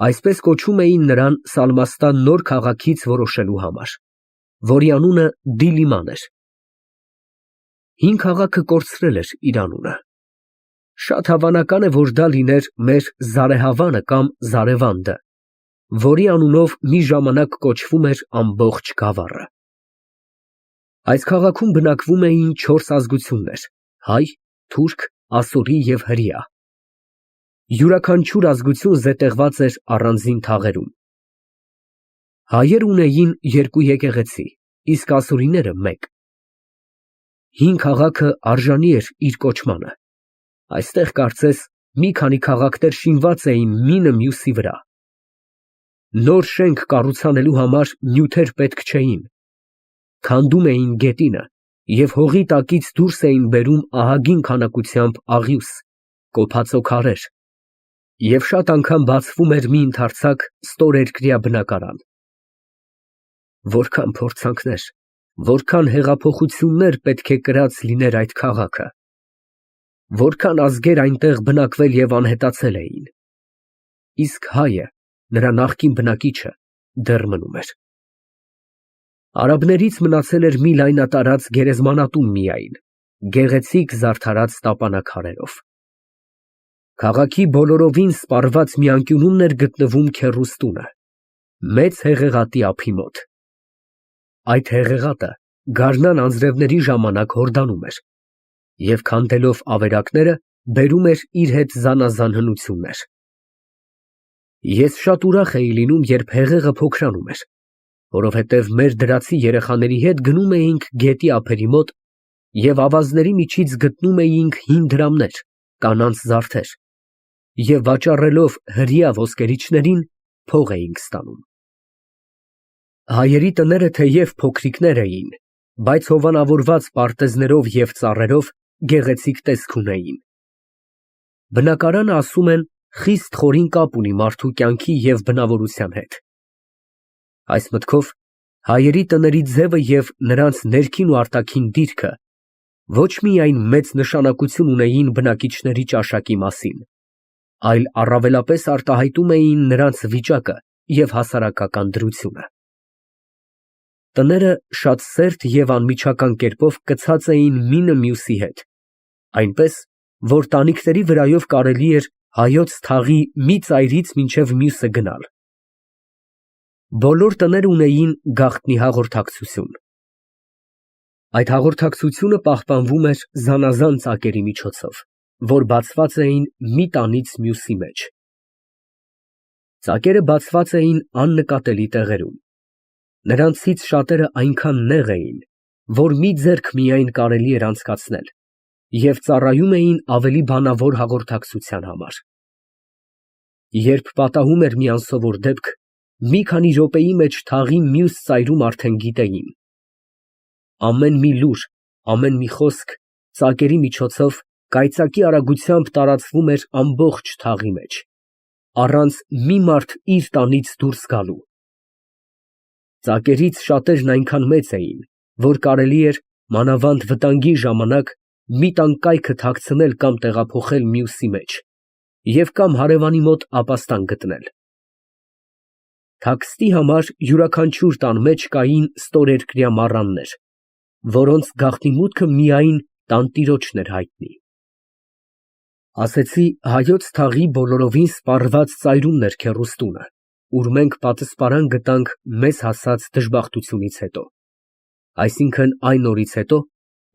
Այսպես կոչում էին նրան Սալմաստա նոր քաղաքից որոշելու համար, որի անունը Դիլիման էր։ Հին քաղաքը կորցրել էր իր անունը։ Շատ հավանական է, որ դա լիներ մեր Զարեհավանը կամ Զարևանդը, որի անունով մի ժամանակ կոչվում էր ամբողջ գավառը։ Այս քաղաքում բնակվում էին 4 ազգություններ՝ հայ, թուրք, ասորի և հրեա։ Յուրաքանչյուր ազգություն զետեղված էր առանձին թաղերում։ Հայեր ունեին 2 եկեղեցի, իսկ ասորիները՝ 1։ Հին քաղաքը արժանի էր իր կոչմանը։ Այստեղ կարծես մի քանի քաղաքներ շինված էին մինը մյուսի վրա։ Նոր շենք կառուցանելու համար նյութեր պետք չէին։ Քանդում էին գետինը և հողի տակից դուրս էին բերում ահագին քանակությամբ աղյուս, կոփածո քարեր, և շատ անգամ բացվում էր մի ընդարձակ ստորերկրյա բնակարան։ Որքան փորձանքներ, որքան հեղափոխություններ պետք է կրած լիներ այդ քաղաքը, որքան ազգեր այնտեղ բնակվել և անհետացել էին, իսկ հայը, նրա նախկին բնակիչը, դեռ մնում էր։ Արաբներից մնացել էր մի լայնատարած գերեզմանատուն միայն, գեղեցիկ զարդարած տապանաքարերով։ Քաղաքի բոլորովին սպառված մի անկյունում էր գտնվում քեռուստունը, մեծ հեղեղատի ափի մոտ։ Այդ հեղեղատը գարնան անձրևների ժամանակ հորդանում էր և քանդելով ավերակները բերում էր իր հետ զանազան հնություններ։ Ես շատ ուրախ էի լինում, երբ հեղեղը փոքրանում էր, որովհետև մեր դրացի երեխաների հետ գնում էինք գետի ափերի մոտ և ավազների միջից գտնում էինք հին դրամներ, կանանց զարդեր և վաճառելով հրեա ոսկերիչներին փող էինք ստանում։ Հայերի տները թեև փոքրիկներ էին, բայց հովանավորված պարտեզներով և ծառերով գեղեցիկ տեսք ունեին։ Բնակարանը, ասում են, խիստ խորին կապ ունի մարդու կյանքի և բնավորության հետ։ Այս մտքով հայերի տների ձևը և նրանց ներքին ու արտաքին դիրքը ոչ միայն մեծ նշանակություն ունեին բնակիչների ճաշակի մասին, այլ առավելապես արտահայտում էին նրանց վիճակը և հասարակական դրությունը։ Տները շատ սերտ և անմիջական կերպով կցած էին մինը մյուսի հետ, այնպես, որ տանիքների վրայով կարելի էր հայոց թաղի մի ծայրից մինչև մյուսը գնալ։ Բոլոր տները ունեին գաղտնի հաղորդակցություն։ Այդ հաղորդակցությունը պահպանվում էր զանազան ծակերի միջոցով, որ բացված էին մի տանից մյուսի մեջ։ Ծակերը բացված էին աննկատելի տեղերում։ Նրանցից շատերը այնքան նեղ էին, որ մի ձեռք միայն կարելի էր անցկացնել, և ծառայում էին ավելի բանավոր հաղորդակցության համար։ Երբ պատահում էր մի անսովոր դեպք, մի քանի րոպեի մեջ թաղի մյուս ծայրում արդեն գիտեին։ Ամեն մի լուր, ամեն մի խոսք ծակերի միջոցով կայծակի արագությամբ տարածվում էր ամբողջ թաղի մեջ, առանց մի մարդ իր տանից դուրս գալու։ Ծակերից շատերն այնքան մեծ էին, որ կարելի էր, մանավանդ վտանգի ժամանակ, մի տան կայքը թաքցնել կամ տեղափոխել մյուսի մեջ և կամ հարևանի մոտ ապաստան գտնել։ Թաքստի համար յուրաքանչյուր տան մեջ կային ստորերկրյա մառաններ, որոնց գաղտնի մուտքը միայն տանտիրոջն էր հայտնի։ Ասեցի, հայոց թաղի բոլորովին սպառված ծայրումն էր քեռուստունը, ուր մենք պատսպարան գտանք մեզ հասած դժբախտությունից հետո, այսինքն այն օրից հետո,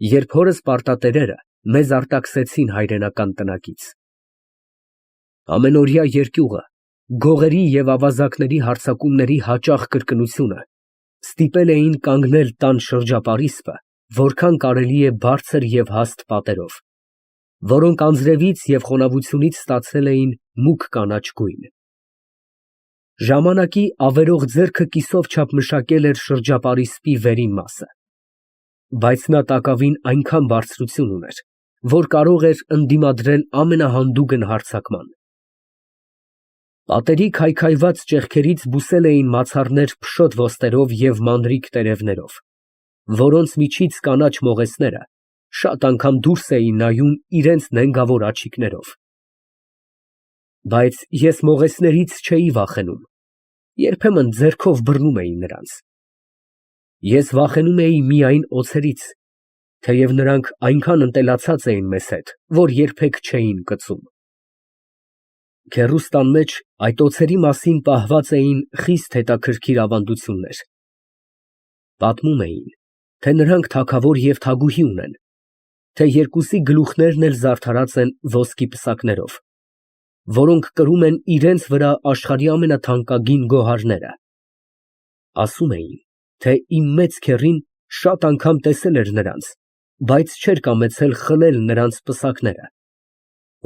երբ հորս պարտատերերը մեզ արտաքսեցին հայրենական տնակից։ Ամենօրյա երկյուղը, գողերի և ավազակների հարձակումների հաճախ կրկնությունը ստիպել էին կանգնել տան շրջապարիսպը, որքան կարելի է բարձր և հաստ պատերով, որոնք անձրևից և խոնավությունից ստացել էին մուգ կանաչ գույն։ Ժամանակի ավերող ձեռքը կիսով չափ մշակել էր շրջապարիսպի վերին մասը, բայց նա տակավին այնքան բարձրություն ուներ, որ կարող էր ընդդիմադրել ամենահանդուգն հարձակման։ Պատերի քայքայված ճեղքերից բուսել էին մացառներ փշոտ ոստերով և մանրիկ տերևներով, որոնց միջից կանաչ մողեսները շատ անգամ դուրս էին նայում իրենց նենգավոր աչիկներով։ Բայց ես մողեսներից չէի վախենում, երբեմն ձեռքով բռնում էի նրանց։ Ես վախենում էի միայն օձերից, թեև նրանք այնքան ընտելացած էին մեզ հետ, որ երբեք չէին կծում։ Քեռուստան մեջ այդ օձերի մասին պահված էին խիստ հետաքրքիր ավանդություններ։ Պատմում էին, թե նրանք թագավոր և թագուհի ունեն, թե երկուսի գլուխներն էլ զարդարած են ոսկի պսակներով, որոնք կրում են իրենց վրա աշխարհի ամենաթանկագին գոհարները։ Ասում էին, թե իմ մեծ քեռին շատ անգամ տեսել էր նրանց, բայց չէր կամեցել խլել նրանց պսակները,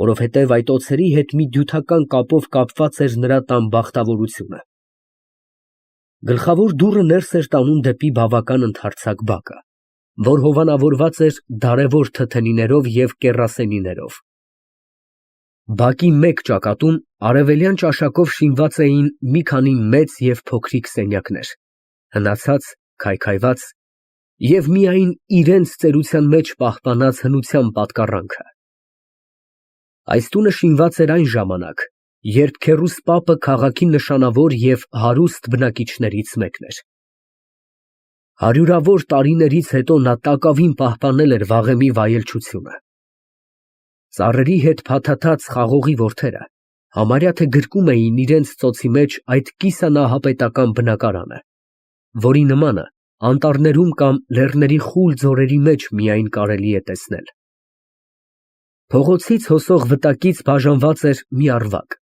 որովհետև այդ օձերի հետ մի դյութական կապով կապված էր նրա տան բախտավորությունը։ Գլխավոր դուռը ներս էր տանում դեպի բավական ընդարձակ բակը, որ հովանավորված էր դարևոր թթենիներով և կեռասենիներով։ Բակի մեկ ճակատում արևելյան ճաշակով շինված էին մի քանի մեծ և փոքրիկ սենյակներ, հնացած, քայքայված և միայն իրենց ծերության մեջ պահպանած հնության պատկառանքը։ Այս տունը շինված էր այն ժամանակ, երբ Քեռուս պապը քաղաքի նշանավոր և հարուստ բնակիչներից մեկն էր։ Հարյուրավոր տարիներից հետո նա տակավին պահպանել էր վաղեմի վայելչությունը։ Ծառերի հետ փաթաթած խաղողի որդերը համարյա թե գրկում էին իրենց ծոցի մեջ այդ կիսանահապետական բնակարանը, որի նմանը անտառներում կամ լեռների խուլ ձորերի մեջ միայն կարելի է տեսնել։ Փողոցից հոսող վտակից բաժանված էր մի առվակ,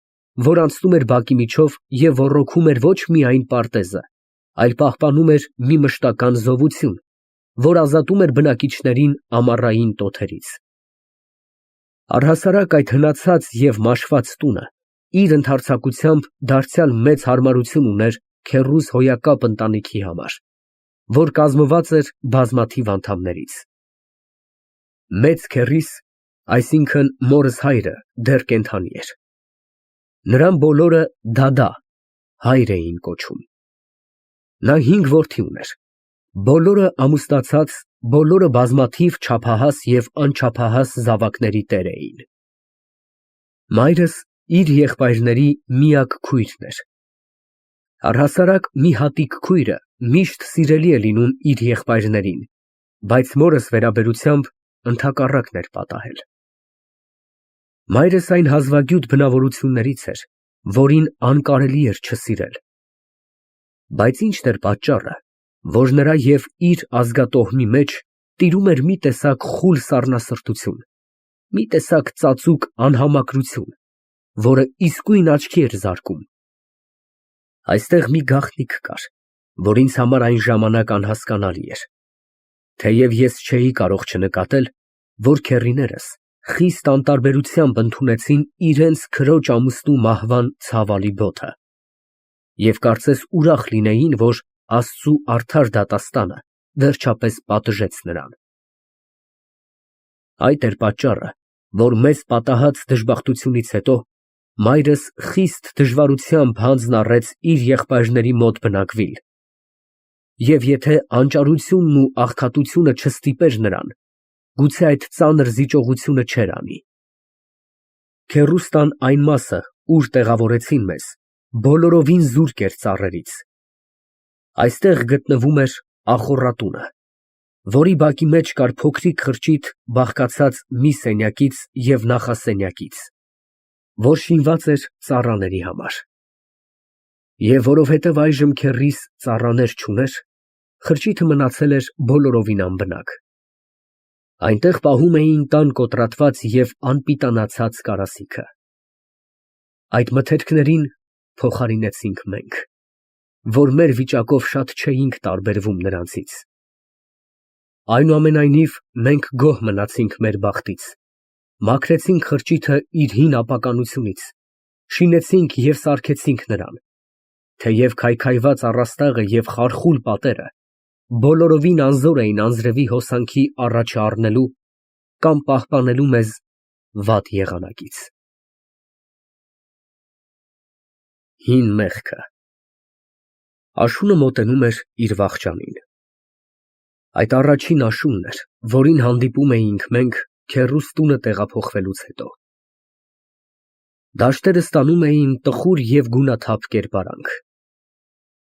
որ անցնում էր բակի միջով և ոռոգում էր ոչ միայն պարտեզը, այլ պահպանում էր մի մշտական զովություն, որ ազատում էր բնակիչներին ամառային տոթերից։ Առհասարակ այդ հնացած և մաշված տունը իր ընդարձակությամբ դարձյալ մեծ հարմարություն ուներ քեռուս հոյակապ ընտանիքի համար, որ կազմված էր բազմաթիվ անդամներից։ Մեծ քեռիս, այսինքն մորս հայրը, դեռ կենդանի էր։ Նրան բոլորը դադա հայր էին կոչում։ Նա 5 որդի ուներ, բոլորը ամուսնացած, բոլորը բազմաթիվ չափահաս և անչափահաս զավակների տեր էին։ Մայրս իր եղբայրների միակ քույրն էր։ Առհասարակ մի հատիկ քույրը միշտ սիրելի է լինում իր եղբայրներին, բայց մորս վերաբերությամբ ընդհակառակն էր պատահել։ Մայրս այն հազվագյուտ բնավորություններից էր, որին անկարելի էր չսիրել։ Բայց ի՞նչն էր պատճառը, որ նրա և իր ազգատոհմի մեջ տիրում էր մի տեսակ խուլ սառնասրտություն, մի տեսակ ծածուկ անհամակրություն, որը իսկույն աչքի էր զարկում։ Այստեղ մի գաղտնիք կար, որ ինձ համար այն ժամանակ անհասկանալի էր, թեև ես չէի կարող չնկատել, որ քեռիներս խիստ անտարբերությամբ ընդունեցին իրենց քրոջ ամուսնու մահվան ցավալի բոթը և կարծես ուրախ լինեին, որ Աստծու արդար դատաստանը վերջապես պատժեց նրան։ Այդ էր պատճառը, որ մեզ պատահած դժբախտությունից հետո մայրս խիստ դժվարությամբ հանձն առեց իր եղբայրների մոտ բնակվիլ, և եթե անճարությունն ու աղքատությունը չստիպեր նրան, գուցե այդ ծանր զիջողությունը չէր անի։ Քեռուս տան այն մասը, ուր տեղավորեցին մեզ, բոլորովին զուրկ էր ծառերից։ Այստեղ գտնվում էր ախոռատունը, որի բակի մեջ կար փոքրիկ խրճիթ բաղկացած մի սենյակից և նախասենյակից, որ շինված էր ծառաների համար։ Եվ որովհետև այժմ քեռիս ծառաներ չուներ, խրճիթը մնացել էր բոլորովին անբնակ։ Այնտեղ պահում էին տան կոտրատված և անպիտանացած կարասիքը։ Այդ մթերքներին փոխարինեցինք մենք, որ մեր վիճակով շատ չէինք տարբերվում նրանցից։ Այնուամենայնիվ մենք գոհ մնացինք մեր բախտից, մաքրեցինք խրճիթը իր հին ապականությունից, շինեցինք և սարքեցինք նրան, թեև քայքայված առաստաղը և խարխուլ պատերը բոլորովին անզոր էին անձրևի հոսանքի առաջը առնելու կամ պահպանելու մեզ վատ եղանակից։ Հին մեղքը Աշունը մոտենում էր իր վախճանին։ Այդ առաջին աշունն էր, որին հանդիպում էինք մենք քեռուս տունը տեղափոխվելուց հետո։ Դաշտերը ստանում էին տխուր և գունաթափ կերպարանք։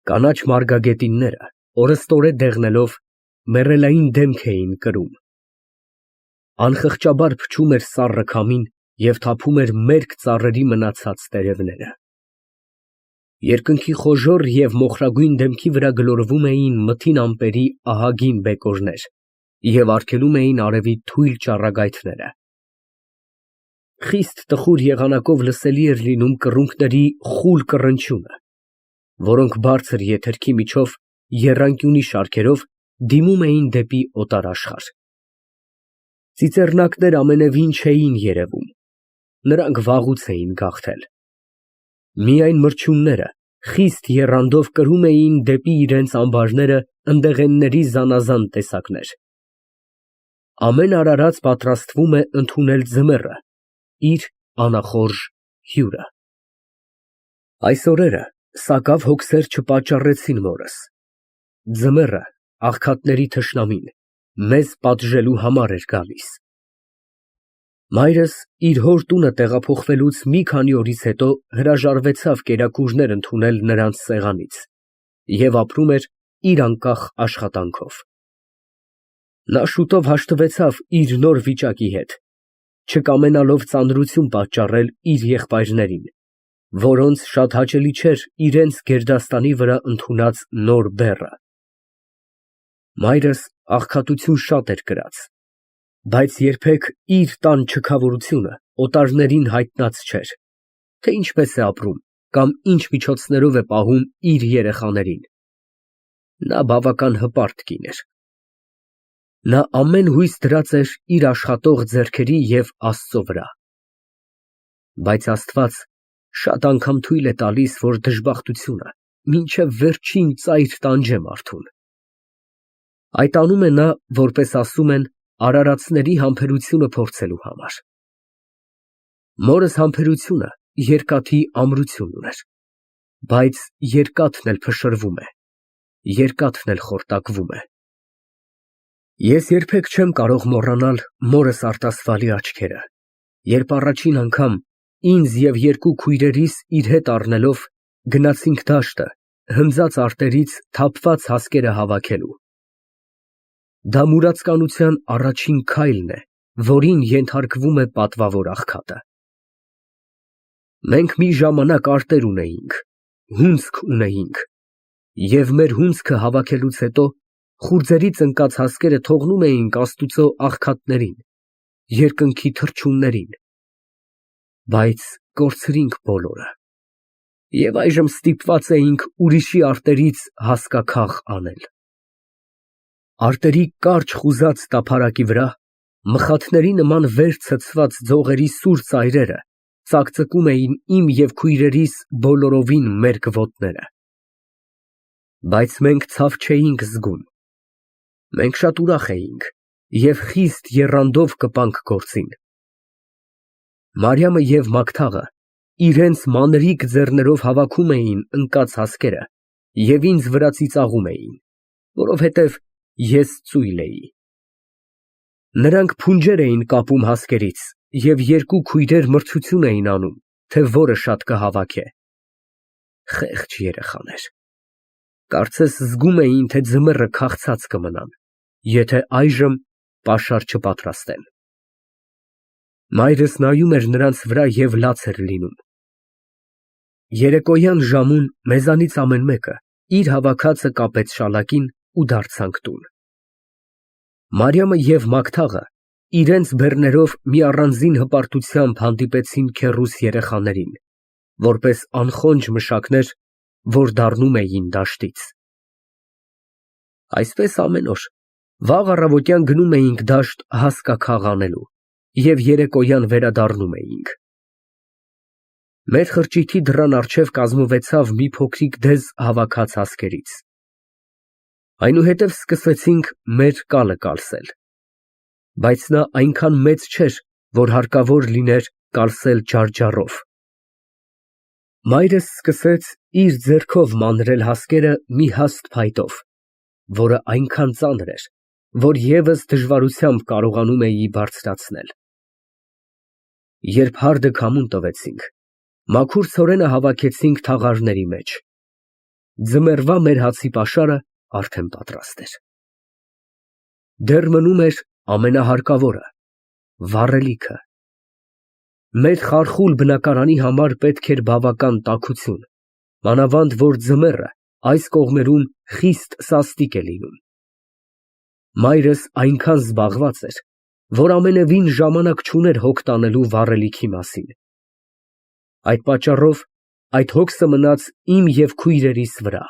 Կանաչ մարգագետինները օրըստօրե դեղնելով մեռելային դեմք էին կրում։ Անխղճաբար փչում էր սառը քամին և թափում էր մերկ ծառերի մնացած տերևները։ Երկնքի խոժոռ և մոխրագույն դեմքի վրա գլորվում էին մթին ամպերի ահագին բեկորներ և արգելում էին արևի թույլ ճառագայթները։ Խիստ տխուր եղանակով լսելի էր լինում կռունկների խուլ կռնչյունը, որոնք բարձր եթերքի միջով եռանկյունի շարքերով դիմում էին դեպի օտար աշխարհ։ Ծիծեռնակներ ամենևին չէին երևում, նրանք վաղուց էին գաղթել։ Միայն մրջյունները խիստ եռանդով կրում էին դեպի իրենց ամբարները ընդեղենների զանազան տեսակներ։ Ամեն արարած պատրաստվում է ընդունել ձմեռը իր անախորժ հյուրը։ Այս օրերը սակավ հոգսեր չպատճառեցին մորս։ Ձմեռը, աղքատների թշնամին, մեզ պատժելու համար էր գալիս։ Մայրս իր հոր տունը տեղափոխվելուց մի քանի օրից հետո հրաժարվեցավ կերակուրներ ընդունել նրանց սեղանից և ապրում էր իր անկախ աշխատանքով։ Նա շուտով հաշտվեցավ իր նոր վիճակի հետ, չկամենալով ծանրություն պատճառել իր եղբայրներին, որոնց շատ հաճելի չէր իրենց գերդաստանի վրա ընդունած նոր բեռը։ Մայրս աղքատություն շատ էր կրած, բայց երբեք իր տան չքավորությունը օտարներին հայտնած չէր, թե ինչպես է ապրում կամ ինչ միջոցներով է պահում իր երեխաներին։ Նա բավական հպարտ կին էր։ Նա ամեն հույս դրած էր իր աշխատող ձեռքերի և Աստծո վրա։ Բայց Աստված շատ անգամ թույլ է տալիս, որ դժբախտությունը մինչև վերջին ծայր տանջե մարդուն։ Այդ անում է նա, որպես ասում են, արարածների համբերությունը փորձելու համար։ Մորս համբերությունը երկաթի ամրություն ուներ, բայց երկաթն էլ փշրվում է, երկաթն էլ խորտակվում է։ Ես երբեք չեմ կարող մոռանալ մորս արտասվալի աչքերը, երբ առաջին անգամ ինձ և երկու քույրերիս իր հետ առնելով գնացինք դաշտը հնձած արտերից թափված հասկերը հավաքելու։ Դա մուրացկանության առաջին քայլն է, որին ենթարկվում է պատվավոր աղքատը։ Մենք մի ժամանակ արտեր ունեինք, հունձք ունեինք, և մեր հունձքը հավաքելուց հետո խուրձերից ընկած հասկերը թողնում էինք Աստուծո աղքատներին, երկնքի թռչուններին, բայց կորցրինք բոլորը, և այժմ ստիպված էինք ուրիշի արտերից հասկաքաղ անել։ Արտերի կարճ խուզած տափարակի վրա մխաթների նման վեր ցցված ձողերի սուր ծայրերը ծակծկում էին իմ և քույրերիս բոլորովին մերկ ոտները։ Բայց մենք ցավ չէինք զգում։ Մենք շատ ուրախ էինք և խիստ եռանդով կպանք գործին։ Մարիամը և Մագդաղը իրենց մանրիկ ձեռներով հավաքում էին ընկած հասկերը և ինձ վրա ծիծաղում էին, որովհետև ես ծույլ էի։ Նրանք փունջեր էին կապում հասկերից և երկու քույրեր մրցություն էին անում, թե որը շատ կհավաքե։ Խեղճ երեխաներ, կարծես զգում էին, թե ձմեռը քաղցած կմնան, եթե այժմ պաշար չպատրաստեն։ Մայրս նայում էր նրանց վրա և լաց էր լինում։ Երեկոյան ժամուն մեզանից ամեն մեկը իր հավաքածը կապեց շալակին ու դարձանք տուն։ Մարիամը և Մագդաղը իրենց բեռներով մի առանձին հպարտությամբ հանդիպեցին քեռուս երեխաներին, որպես անխոնջ մշակներ, որ դառնում էին դաշտից։ Այսպես ամեն օր, վաղ առավոտյան գնում էինք դաշտ հասկաքաղ անելու և երեկոյան վերադառնում էինք։ Մեր խրճիթի դռան առջև կազմվեցավ մի փոքրիկ դեզ հավաքած հասկերից։ Այնուհետև սկսեցինք մեր կալը կալսել, բայց նա այնքան մեծ չէր, որ հարկավոր լիներ կալսել ջարդջառով։ Մայրս սկսեց իր ձեռքով մանրել հասկերը մի հաստ փայտով, որը այնքան ծանր էր, որ ես դժվարությամբ կարողանում էի բարձրացնել։ Երբ հարդը քամուն տվեցինք, մաքուր ցորենը հավաքեցինք թաղարների մեջ։ Ձմեռվա մեր հացի պաշարը արդեն պատրաստ էր։ Դեռ մնում էր ամենահարկավորը՝ վառելիքը։ Մեր խարխուլ բնակարանի համար պետք էր բավական տաքություն, մանավանդ որ ձմեռը այս կողմերում խիստ սաստիկ է լինում։ Մայրս այնքան զբաղված էր, որ ամենևին ժամանակ չուներ հոգ տանելու վառելիքի մասին։ Այդ պատճառով այդ հոգսը մնաց իմ և քույրերիս վրա։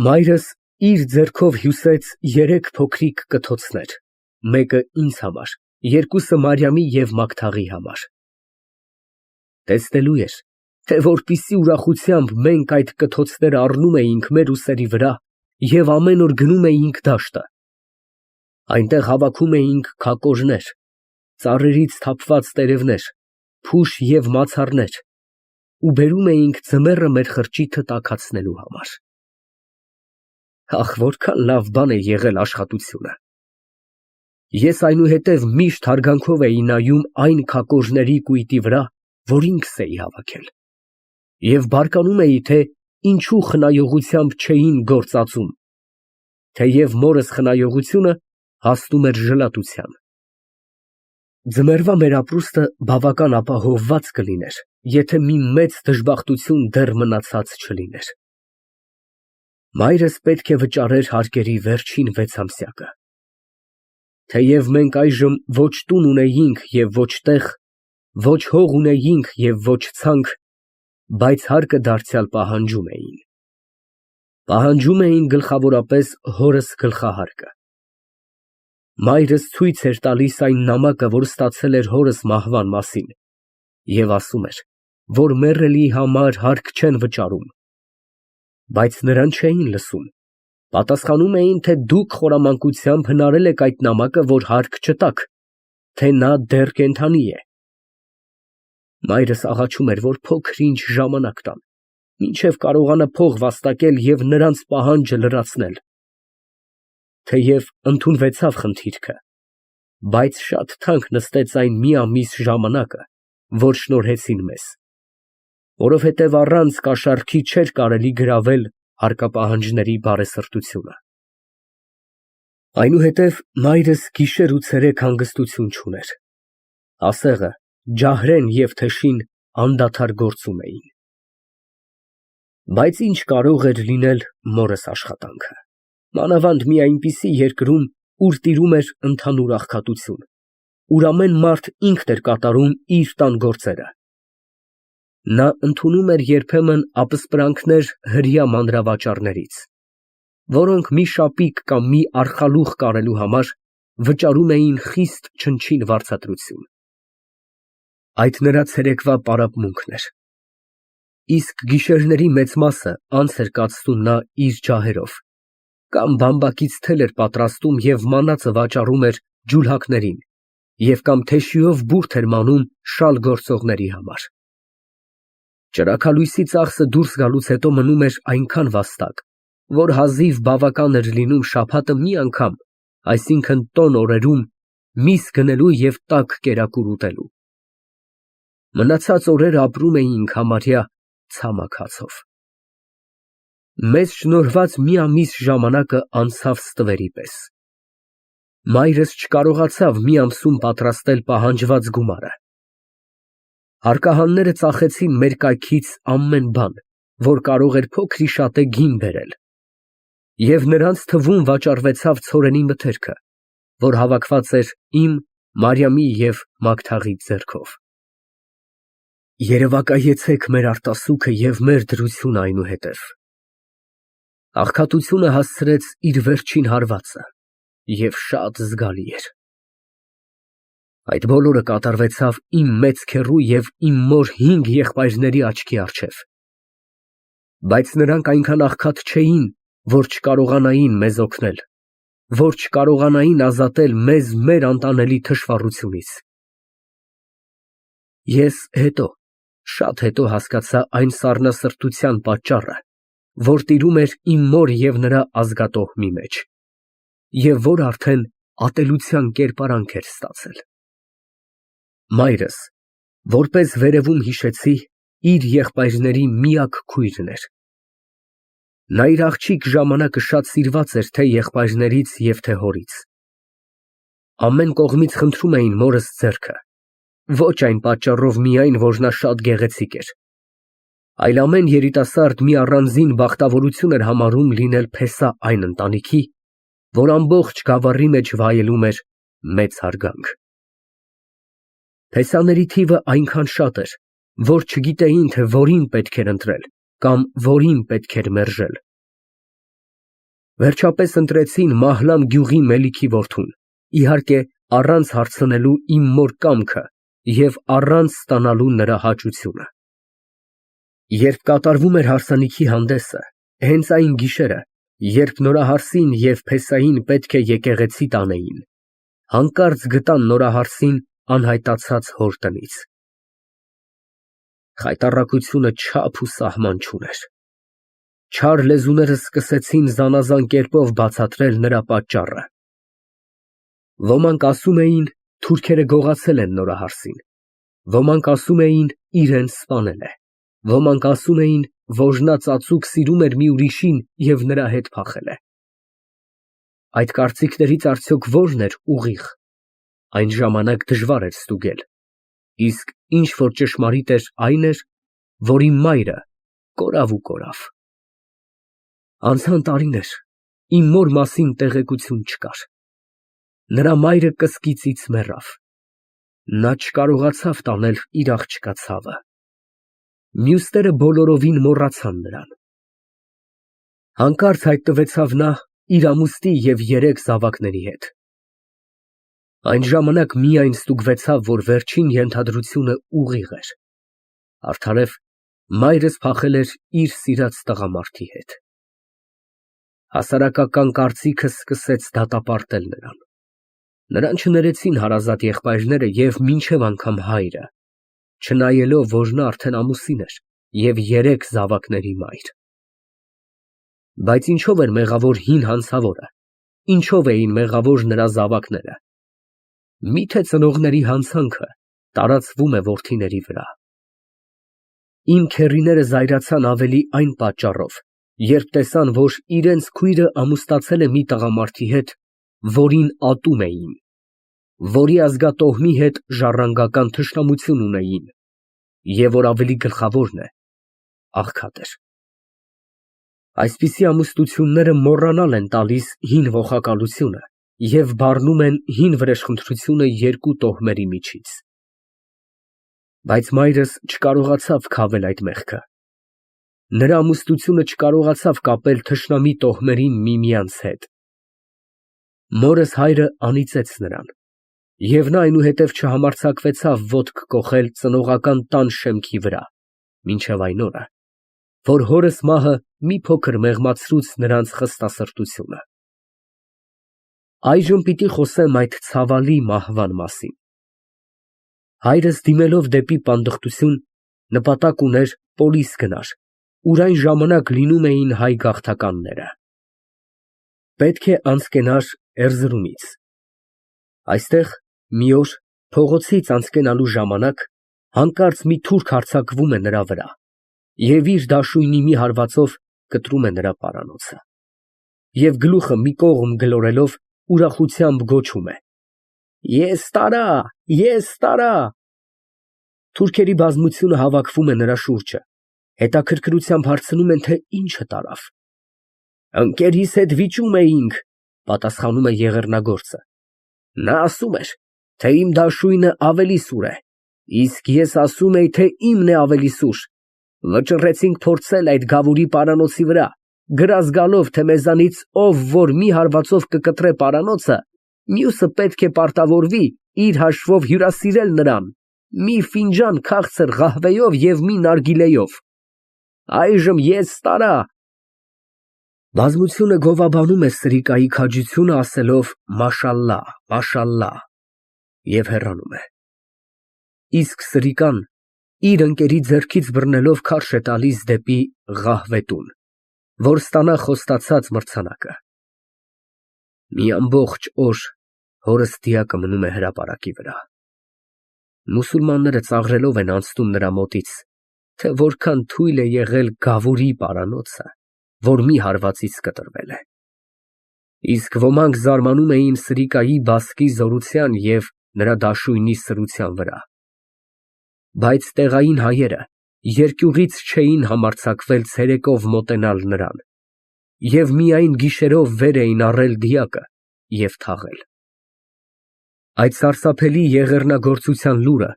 Մայրս իր ձեռքով հյուսեց 3 փոքրիկ կթոցներ, մեկը ինձ համար, երկուսը Մարիամի և Մագդաղի համար։ Տեսնելու էր, թե որպիսի ուրախությամբ մենք այդ կթոցները առնում էինք մեր ուսերի վրա և ամեն օր գնում էինք դաշտը։ Այնտեղ հավաքում էինք քակորներ, ծառերից թափված տերևներ փուշ և մացառներ ու բերում էինք ձմեռը մեր խրճիթը տաքացնելու համար։ Ախ, որքան լավ բան է եղել աշխատությունը։ Ես այնուհետև միշտ հարգանքով էի նայում այն քակոժների կույտի վրա, որ ինքս էի հավաքել, և բարկանում էի, թե ինչու խնայողությամբ չէին գործածում, թեև մորս խնայողությունը հասնում էր ժլատության։ Ձմեռվա մեր ապրուստը բավական ապահովված կլիներ, եթե մի մեծ դժբախտություն դեռ մնացած չլիներ։ Մայրս պետք է վճարեր հարկերի վերջին 6 ամսյակը։ Թեև մենք այժմ ոչ տուն ունեինք և ոչ տեղ, ոչ հող ունեինք և ոչ ցանք, բայց հարկը դարձյալ պահանջում էին։ Պահանջում էին գլխավորապես հորս գլխահարկը։ Մայրս ցույց էր տալիս այն նամակը, որ ստացել էր հորս մահվան մասին, և ասում էր, որ մեռելիի համար հարկ չեն վճարում, բայց նրան չէին լսում, պատասխանում էին, թե դուք խորամանկությամբ հնարել եք այդ նամակը, որ հարկ չտաք, թե նա դեռ կենդանի է։ Մայրս աղաչում էր, որ փոքր-ինչ ժամանակ տան, մինչև կարողանա փող վաստակել և նրանց պահանջը լրացնել։ Թեև ընդունվեցավ խնդիրքը, բայց շատ թանկ նստեց այն մի ամիս ժամանակը, որ շնորհեցին մեզ, որովհետև առանց կաշառքի չէր կարելի գրավել հարկապահանջների բարեսրտությունը։ Այնուհետև մայրս գիշեր ու ցերեկ հանգստություն չուներ։ Ասեղը, ջահրեն և թեշին անդադար գործում էին։ Բայց ինչ կարող էր լինել մորս աշխատանքը, մանավանդ մի այնպիսի երկրում, ուր տիրում էր ընդհանուր աղքատություն, ուր ամեն մարդ ինքն էր կատարում իր տան գործերը։ Նա ընդունում էր երբեմն ապսպրանքներ հրեա մանրավաճառներից, որոնք մի շապիկ կամ մի արխալուղ կարելու համար վճարում էին խիստ չնչին վարձատրություն։ Այդ նրա ցերեկվա պարապմունքն էր, իսկ գիշերների մեծ մասը անց էր կացնում նա իր ջահերով, կամ բամբակից թել էր պատրաստում և մանածը վաճառում էր ջուլհակներին և կամ թեշիով բուրդ էր մանում շալ գործողների համար։ Ճրագալույսի ծախսը դուրս գալուց հետո մնում էր այնքան վաստակ, որ հազիվ բավական էր լինում շաբաթը մի անգամ, այսինքն տոն օրերում, միս գնելու և տաք կերակուր ուտելու։ Մնացած օրերը ապրում էինք համարյա ցամաք հացով։ Մեզ շնորհված մի ամիս ժամանակը անցավ ստվերի պես։ Մայրս չկարողացավ մի ամսում պատրաստել պահանջված գումարը։ Հարկահանները ծախեցին մեր կայքից ամեն բան, որ կարող էր փոքրիշատե գին բերել, և նրանց թվում վաճառվեցավ ցորենի մթերքը, որ հավաքված էր իմ, Մարիամի և Մագդաղի ձեռքով։ Երևակայեցեք մեր արտասուքը և մեր դրությունը այնուհետև։ Աղքատությունը հասցրեց իր վերջին հարվածը և շատ զգալի էր։ Այդ բոլորը կատարվեցավ իմ մեծ քեռու և իմ մոր 5 եղբայրների աչքի առջև, բայց նրանք այնքան աղքատ չէին, որ չկարողանային մեզ օգնել, որ չկարողանային ազատել մեզ մեր անտանելի թշվառությունից։ Ես հետո, շատ հետո հասկացա այն սառնասրտության պատճառը, որ տիրում էր իմ մոր և նրա ազգատոհմի մեջ, և որ արդեն ատելության կերպարանք էր ստացել։ Մայրս, որպես վերևում հիշեցի, իր եղբայրների միակ քույրն էր։ Նա իր աղջիկ ժամանակը շատ սիրված էր թե եղբայրներից և թե հորից։ Ամեն կողմից խնդրում էին մորս ձեռքը, ոչ այն պատճառով միայն, որ նա շատ գեղեցիկ էր, այլ ամեն երիտասարդ մի առանձին բախտավորություն էր համարում լինել փեսա այն ընտանիքի, որ ամբողջ գավառի մեջ վայելում էր մեծ հարգանք։ Փեսաների թիվը այնքան շատ էր, որ չգիտեին, թե որին պետք էր ընտրել կամ որին պետք էր մերժել։ Վերջապես ընտրեցին Մահլամ գյուղի Մելիքի որդուն, իհարկե, առանց հարցնելու իմ մոր կամքը և առանց ստանալու նրա հաճությունը։ Երբ կատարվում էր հարսանիքի հանդեսը, հենց այն գիշերը, երբ նորահարսին և փեսային պետք է եկեղեցի տանեին, հանկարծ գտան նորահարսին անհայտացած հոր տնից։ Խայտառակությունը չափ ու սահման չուներ։ Չար լեզուները սկսեցին զանազան կերպով բացատրել նրա պատճառը։ Ոմանք ասում էին թուրքերը գողացել են նորահարսին, ոմանք ասում էին իրեն սպանել է, ոմանք ասում էին, որ նա ծածուկ սիրում էր մի ուրիշին և նրա հետ փախել է։ Այդ կարծիքներից արդյոք որն էր ուղիղ, այն ժամանակ դժվար էր ստուգել, իսկ ինչ որ ճշմարիտ էր, այն էր, որ իմ մայրը կորավ ու կորավ։ Անցան տարիներ, իմ մոր մասին տեղեկություն չկար։ Նրա մայրը կսկիծից մեռավ։ Նա չկարողացավ տանել իր աղջկա ցավը։ Մյուսները բոլորովին մոռացան նրան։ Հանկարծ հայտնվեցավ նա իր ամուսնի և 3 զավակների հետ։ Այն ժամանակ միայն ստուգվեցավ, որ վերջին ենթադրությունը ուղիղ էր։ Արդարև, մայրս փախել էր իր սիրած տղամարդի հետ։ Հասարակական կարծիքը սկսեց դատապարտել նրան։ Նրան չներեցին հարազատ եղբայրները և մինչև անգամ հայրը, չնայելով, որ նա արդեն ամուսին էր և 3 զավակների մայր։ Բայց ինչո՞վ էր մեղավոր հին հանցավորը, ինչո՞վ էին մեղավոր նրա զավակները։ Միթե ծնողների հանցանքը տարածվում է որդիների վրա։ Իմ քեռիները զայրացան ավելի այն պատճառով, երբ տեսան, որ իրենց քույրը ամուսնացել է մի տղամարդի հետ, որին ատում էին, որի ազգատոհմի հետ ժառանգական թշնամություն ունեին, և որ ավելի գլխավորն է, աղքատ էր։ Այսպիսի ամուսնությունները մոռանալ են տալիս հին ողակալությունը և բառնում են հին վրեժխնդրությունը 2 տոհմերի միջից։ Բայց մայրս չկարողացավ քավել այդ մեղքը։ Նրա ամուսնությունը չկարողացավ կապել թշնամի տոհմերին միմյանց հետ։ Մորս հայրը անիծեց նրան, և նա այնուհետև չհամարձակվեցավ ոտք կոխել ծնողական տան շեմքի վրա, մինչև այն օրը, որ հորս մահը մի փոքր մեղմացրուց նրանց խստասրտությունը։ Այժմ պիտի խոսեմ այդ ցավալի մահվան մասին։ Հայրս դիմելով դեպի պանդխտություն, նպատակ ուներ պոլիս գնար, ուր այն ժամանակ լինում էին հայ գաղթականները։ Պետք է անցկենար Էրզրումից։ Այստեղ մի օր փողոցից անցկենալու ժամանակ հանկարծ մի թուրք հարձակվում է նրա վրա և իր դաշույնի մի հարվածով կտրում է նրա պարանոցը և գլուխը մի կողմ գլորելով ուրախությամբ գոչում է. «Ես տարա, ես տարա»։ Թուրքերի բազմությունը հավաքվում է նրա շուրջը, հետաքրքրությամբ հարցնում են, թե ինչը տարավ։ «Ընկերիս հետ վիճում էինք», պատասխանում է եղեռնագործը։ Նա ասում էր, թե իմ դաշույնը ավելի սուր է, իսկ ես ասում էի, թե իմն է ավելի սուր։ Վճռեցինք փորձել այդ գավուրի պարանոցի վրա, գրազ գալով, թե մեզանից ով որ մի հարվածով կկտրե պարանոցը, մյուսը պետք է պարտավորվի իր հաշվով հյուրասիրել նրան մի ֆինջան քաղցր ղահվեյով և մի նարգիլեյով։ Այժմ ես տարա։ Բազմությունը գովաբանում է սրիկայի քաջությունը ասելով մաշալլահ, մաշալլահ և հեռանում է։ Իսկ սրիկան իր ընկերի ձեռքից բռնելով քարշ է տալիս դեպի ղահվետուն, որ ստանա խոստացած մրցանակը։ Մի ամբողջ օր հորս դիակը մնում է հրապարակի վրա։ Մուսուլմանները ծաղրելով են անցնում նրա մոտից, թե որքան թույլ է եղել գավուրի պարանոցը, որ մի հարվածից կտրվել է։ Իսկ ոմանք զարմանում էին սրիկայի բասկի զորության և նրա դաշույնի սրության վրա։ Բայց տեղային հայերը երկյուղից չէին համարձակվել ցերեկով մոտենալ նրան և միայն գիշերով վեր էին առել դիակը և թաղել։ Այդ սարսափելի եղեռնագործության լուրը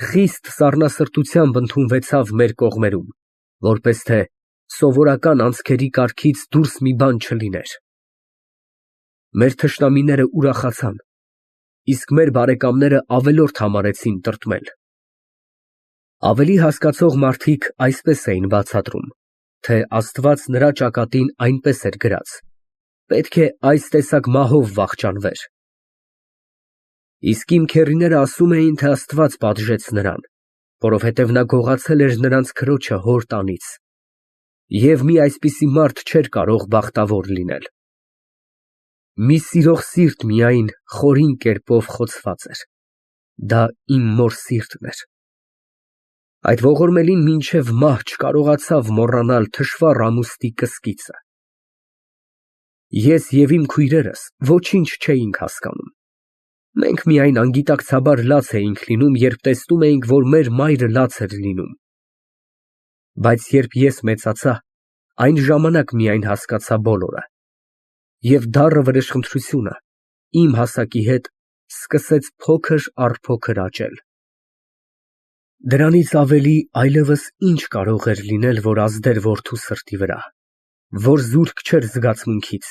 խիստ սառնասրտությամբ ընդունվեցավ մեր կողմերում, որպես թե սովորական անցքերի կարգից դուրս մի բան չլիներ։ Մեր թշնամիները ուրախացան, իսկ մեր բարեկամները ավելորդ համարեցին տրտմել։ Ավելի հասկացող մարդիկ այսպես էին բացատրում, թե Աստված նրա ճակատին այնպես էր գրած. պետք է այս տեսակ մահով վախճանվեր։ Իսկ իմ քեռիները ասում էին, թե Աստված պատժեց նրան, որովհետև նա գողացել էր նրանց քրոջը հոր տանից, և մի այսպիսի մարդ չէր կարող բախտավոր լինել։ Մի սիրող սիրտ միայն խորին կերպով խոցված էր, դա իմ մոր սիրտն էր։ Այդ ողորմելին մինչև մահ չկարողացավ մոռանալ թշվառ ամուսնի կսկիծը։ Ես և իմ քույրերս ոչինչ չէինք հասկանում։ Մենք միայն անգիտակցաբար լաց էինք լինում, երբ տեսնում էինք, որ մեր մայրը լաց էր լինում։ Բայց երբ ես մեծացա, այն ժամանակ միայն հասկացա բոլորը, և դառը վրեժխնդրությունը իմ հասակի հետ սկսեց փոքր առ փոքր աճել։ Դրանից ավելի այլևս ինչ կարող էր լինել, որ ազդեր որդու սրտի վրա, որ զուրկ չէր զգացմունքից,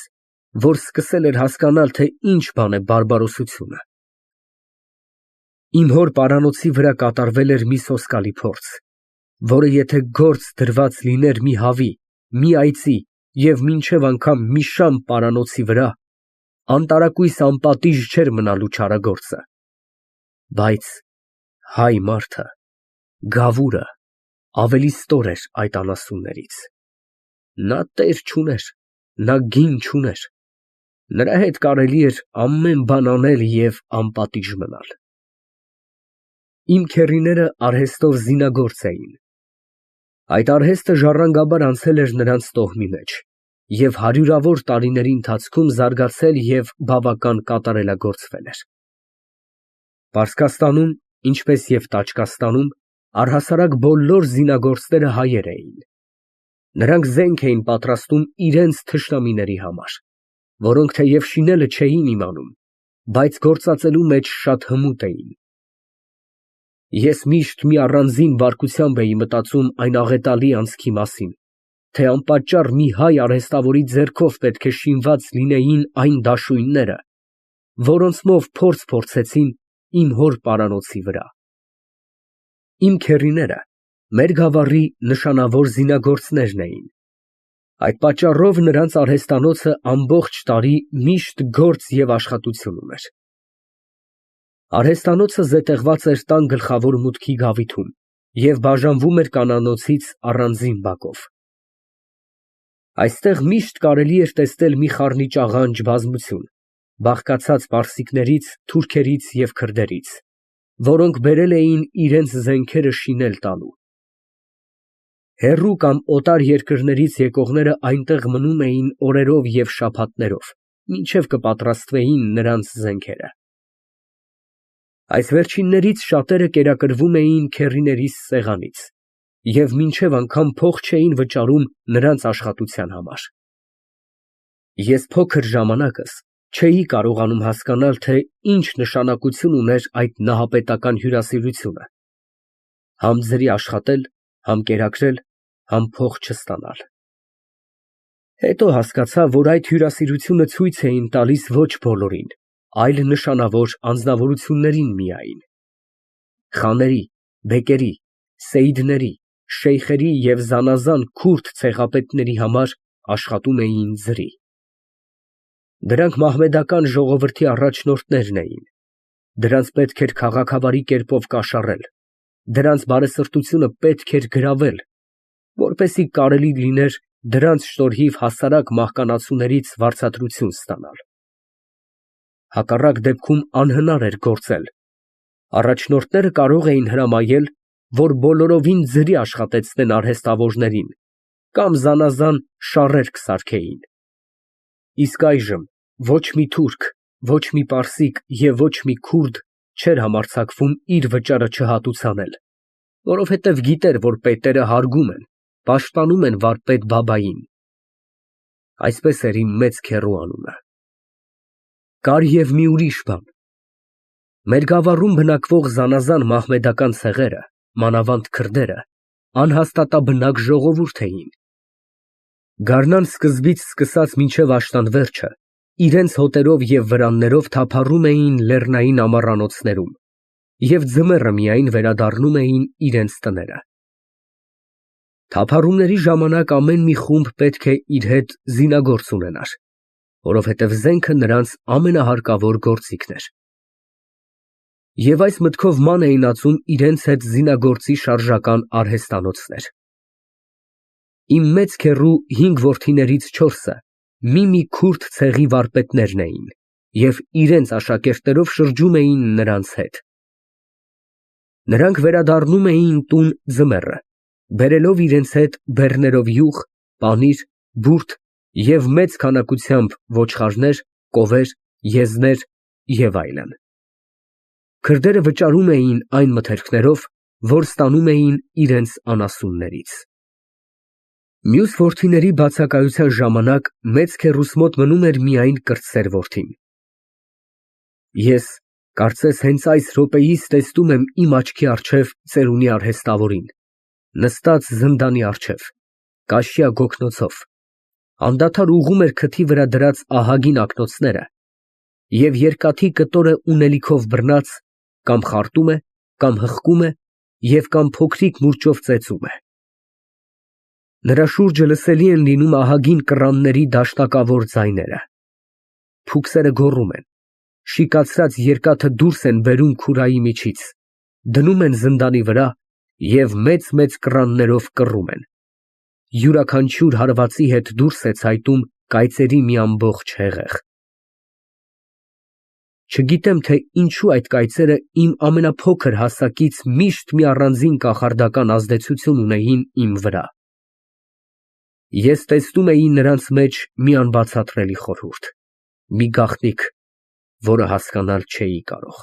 որ սկսել էր հասկանալ, թե ինչ բան է բարբարոսությունը։ Իմ հոր պարանոցի վրա կատարվել էր մի սոսկալի փորձ, որը եթե գործ դրված լիներ մի հավի, մի այծի և մինչև անգամ մի շամ պարանոցի վրա, անտարակույս անպատիժ չէր մնալու չարագործը։ Բայց հայ մարդը, գավուրը, ավելի ստոր էր այդ անասուններից։ Նա տեր չուներ, նա գին չուներ, նրա հետ կարելի էր ամեն բան անել և անպատիժ մնալ։ Իմ քեռիները արհեստով զինագործ էին։ Այդ արհեստը ժառանգաբար անցել էր նրանց տոհմի մեջ և հարյուրավոր տարիների ընթացքում զարգացել և բավական կատարելագործվել էր։ Պարսկաստանում, ինչպես և Տաճկաստանում, առհասարակ բոլոր զինագործները հայեր էին։ Նրանք զենք էին պատրաստում իրենց թշնամիների համար, որոնք թեև շինելը չէին իմանում, բայց գործածելու մեջ շատ հմուտ էին։ Ես միշտ մի առանձին բարկությամբ էի մտածում այն աղետալի անցքի մասին, թե անպատճառ մի հայ արհեստավորի ձեռքով պետք է շինված լինեին այն դաշույնները, որոնցմով փորձ փորձեցին իմ հոր պարանոցի վրա։ Իմ քեռիները մեր գավառի նշանավոր զինագործներն էին։ Այդ պատճառով նրանց արհեստանոցը ամբողջ տարի միշտ գործ և աշխատություն ուներ։ Արհեստանոցը զետեղված էր տան գլխավոր մուտքի գավիթում և բաժանվում էր կանանոցից առանձին բակով։ Այստեղ միշտ կարելի էր տեսնել մի խառնիճաղանճ բազմություն, բաղկացած պարսիկներից, թուրքերից և քրդերից, որոնք բերել էին իրենց զենքերը շինել տալու։ Հեռու կամ օտար երկրներից եկողները այնտեղ մնում էին օրերով և շաբաթներով, մինչև կպատրաստվեին նրանց զենքերը։ Այս վերջիններից շատերը կերակրվում էին քեռիներիս սեղանից և մինչև անգամ փող չէին վճարում նրանց աշխատության համար։ Ես փոքր ժամանակս չէի կարողանում հասկանալ, թե ինչ նշանակություն ուներ այդ նահապետական հյուրասիրությունը՝ համ ձրի աշխատել, համ կերակրել, համ փող չստանալ։ Հետո հասկացա, որ այդ հյուրասիրությունը ցույց էին տալիս ոչ բոլորին, այլ նշանավոր անձնավորություններին միայն։ Խաների, բեկերի, սեյդների, շեյխերի և զանազան քուրդ ցեղապետների համար աշխատում էին ձրի։ Դրանք մահմեդական ժողովրդի առաջնորդներն էին։ Դրանց պետք էր քաղաքավարի կերպով կաշառել, դրանց բարեսրտությունը պետք էր գրավել, որպեսզի կարելի լիներ դրանց շնորհիվ հասարակ մահկանացուներից վարձատրություն ստանալ։ Հակառակ դեպքում անհնար էր գործել։ Առաջնորդները կարող էին հրամայել, որ բոլորովին ձրի աշխատեցնեն արհեստավորներին կամ զանազան շառեր կսարքեին։ Իսկ այժմ ոչ մի թուրք, ոչ մի պարսիկ և ոչ մի քուրդ չէր համարձակվում իր վճարը չհատուցանել, որովհետև գիտեր, որ պետերը հարգում են, պաշտպանում են վարպետ բաբային։ Այսպես էր իմ մեծ քեռու անունը։ Կար և մի ուրիշ բան. մեր գավառում բնակվող զանազան մահմեդական ցեղերը, մանավանդ քրդերը, անհաստատաբնակ ժողովուրդ էին։ Գարնան սկզբից սկսած մինչև աշնան վերջը իրենց հոտերով և վրաններով թափառում էին լեռնային ամառանոցներում և ձմեռը միայն վերադառնում էին իրենց տները։ Թափառումների ժամանակ ամեն մի խումբ պետք է իր հետ զինագործ ունենար, որովհետև զենքը նրանց ամենահարկավոր գործիքն էր։ Եվ այս մտքով ման էին ածում իրենց հետ զինագործի շարժական արհեստանոցներ։ Իմ մեծ քեռու 5 որդիներից 4-ը մի քուրդ ցեղի վարպետներն էին և իրենց աշակերտներով շրջում էին նրանց հետ։ Նրանք վերադառնում էին տուն ձմեռը, բերելով իրենց հետ բեռներով յուղ, պանիր, բուրդ և մեծ քանակությամբ ոչխարներ, կովեր, եզներ և այլն։ Քրդերը վճարում էին այն մթերքներով, որ ստանում էին իրենց անասուններից։ Մյուս որդիների բացակայության ժամանակ մեծ քեռուս մոտ մնում էր միայն կրտսեր որդին։ Ես կարծես հենց այս րոպեիս տեսնում եմ իմ աչքի առջև ծերունի արհեստավորին, նստած զնդանի առջև, կաշյա գոգնոցով, անդադար ուղղում էր քթի վրա դրած ահագին ակնոցները և երկաթի կտորը ունելիքով բռնած կամ խարտում է, կամ հղկում է և կամ փոքրիկ մուրճով ծեծում է։ Նրա շուրջը լսելի են լինում ահագին կռանների դաշնակավոր ձայները։ Փուքսերը գոռում են, շիկացրած երկաթը դուրս են բերում քուրայի միջից, դնում են զնդանի վրա և մեծ կռաններով կռում են։ Յուրաքանչյուր հարվածի հետ դուրս է ցայտում կայծերի մի ամբողջ հեղեղ։ Չգիտեմ, թե ինչու այդ կայծերը իմ ամենափոքր հասակից միշտ մի առանձին կախարդական ազդեցություն ունեին իմ վրա։ Ես տեսնում էի նրանց մեջ մի անբացատրելի խորհուրդ, մի գաղտնիք, որը հասկանալ չէի կարող։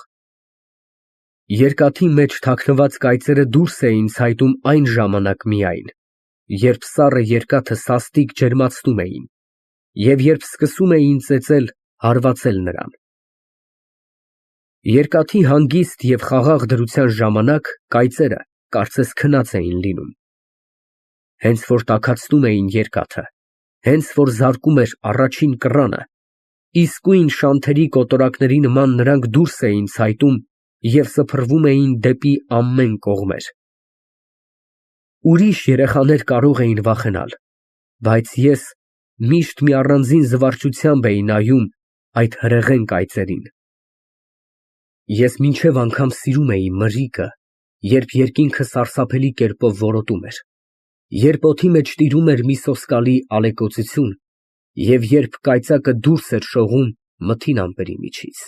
Երկաթի մեջ թաքնված կայծերը դուրս էին ցայտում այն ժամանակ միայն, երբ սառը երկաթը սաստիկ ջերմացնում էին և երբ սկսում էին ծեծել, հարվածել նրան։ Երկաթի հանգիստ և խաղաղ դրության ժամանակ կայծերը կարծես քնած էին լինում։ Հենց որ տաքացնում էին երկաթը, հենց որ զարկում էր առաջին կռանը, իսկույն շանթերի կոտորակների նման նրանք դուրս էին ցայտում և սփռվում էին դեպի ամեն կողմեր։ Ուրիշ երեխաներ կարող էին վախենալ, բայց ես միշտ մի առանձին զվարճությամբ էի նայում այդ հրեղեն կայծերին։ Ես մինչև անգամ սիրում էի մրրիկը, երբ երկինքը սարսափելի կերպով որոտում էր, երբ օդի մեջ տիրում էր մի սոսկալի ալեկոծություն և երբ կայծակը դուրս էր շողում մթին ամպերի միջից։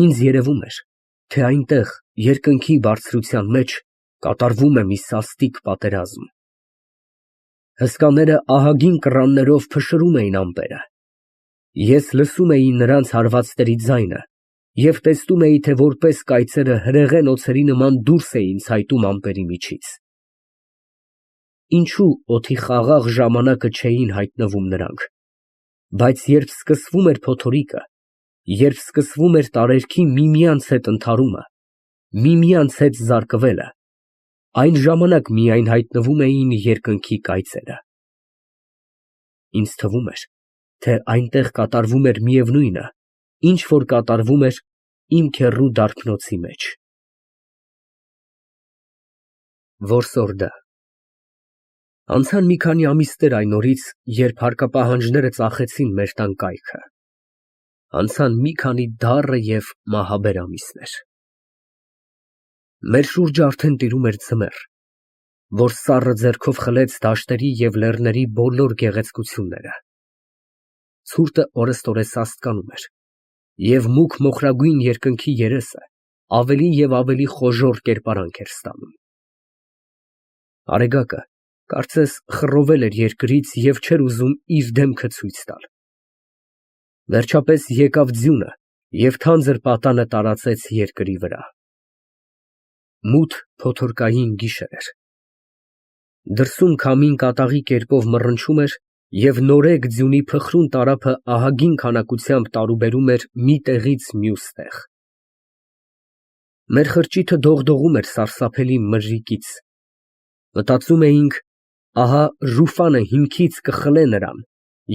Ինձ երևում էր, թե այնտեղ, երկնքի բարձրության մեջ, կատարվում է մի սաստիկ պատերազմ։ Հսկաները ահագին կռաններով փշրում էին ամպերը։ Ես լսում էի նրանց հարվածների ձայնը և տեսնում էի, թե որպես կայծերը հրեղեն օձերի նման դուրս էին ցայտում ամպերի միջից։ Ինչո՞ւ օդի խաղաղ ժամանակը չէին հայտնվում նրանք, բայց երբ սկսվում էր փոթորիկը, երբ սկսվում էր տարերքի միմյանց հետ ընդհարումը, միմյանց հետ զարկվելը, այն ժամանակ միայն հայտնվում էին երկնքի կայծերը։ Ինձ թվում էր, թե այնտեղ կատարվում էր միևնույնը, ինչ որ կատարվում էր իմ քեռու դարբնոցի մեջ։ Որսորդը Անցան մի քանի ամիսներ այն օրից, երբ հարկապահանջները ծախեցին մեր տան կայքը։ Անցան մի քանի դառը և մահաբեր ամիսներ։ Մեր շուրջը արդեն տիրում էր ձմեռ, որ սառը ձեռքով խլեց դաշտերի և լեռների բոլոր գեղեցկությունները։ Ցուրտը օրեստօրե սաստկանում էր, և մուգ մոխրագույն երկնքի երեսը ավելի և ավելի խոժոռ կերպարանք էր ստանում։ Արեգակը կարծես խռովել էր երկրից և չէր ուզում իր դեմքը ցույց տալ։ Վերջապես եկավ ձյունը և թանձր պատանը տարածեց երկրի վրա։ Մութ փոթորկային գիշեր էր։ Դրսում քամին կատաղի կերպով մռնչում էր և նորեկ ձյունի փխրուն տարափը ահագին քանակությամբ տարուբերում էր մի տեղից մյուս տեղ։ Մեր խրճիթը դողդողում էր սարսափելի մրրիկից։ Մտածում էինք. ահա ժուֆանը հիմքից կխլե նրան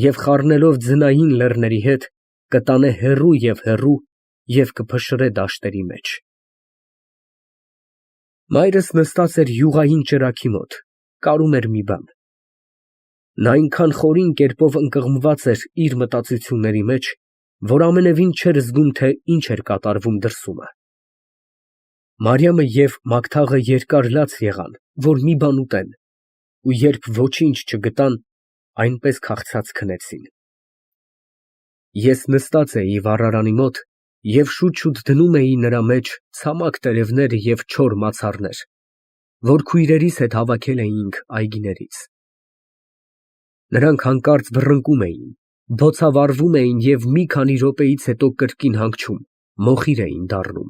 և խառնելով ձնային լեռների հետ, կտանե հեռու և կփշրե դաշտերի մեջ։ Մայրս նստած էր յուղային ճրագի մոտ, կարում էր մի բան։ Նա այնքան խորին կերպով ընկղմված էր իր մտածությունների մեջ, որ ամենևին չէր զգում, թե ինչ էր կատարվում դրսումը։ Մարիամը և Մագթաղը երկար լաց եղան, որ մի բան ուտեն, ու երբ ոչինչ չգտան, այնպես քաղցած քնեցին։ Ես նստած էի վառարանի մոտ և շուտ դնում էի նրա մեջ ցամաք տերևներ և չոր մացառներ, որ քույրերիս հետ հավաքել էինք այգիներից։ Նրանք հանկարծ բռնկում էին, բոցավառվում էին և մի քանի րոպեից հետո կրկին հանգչում, մոխիր էին դառնում։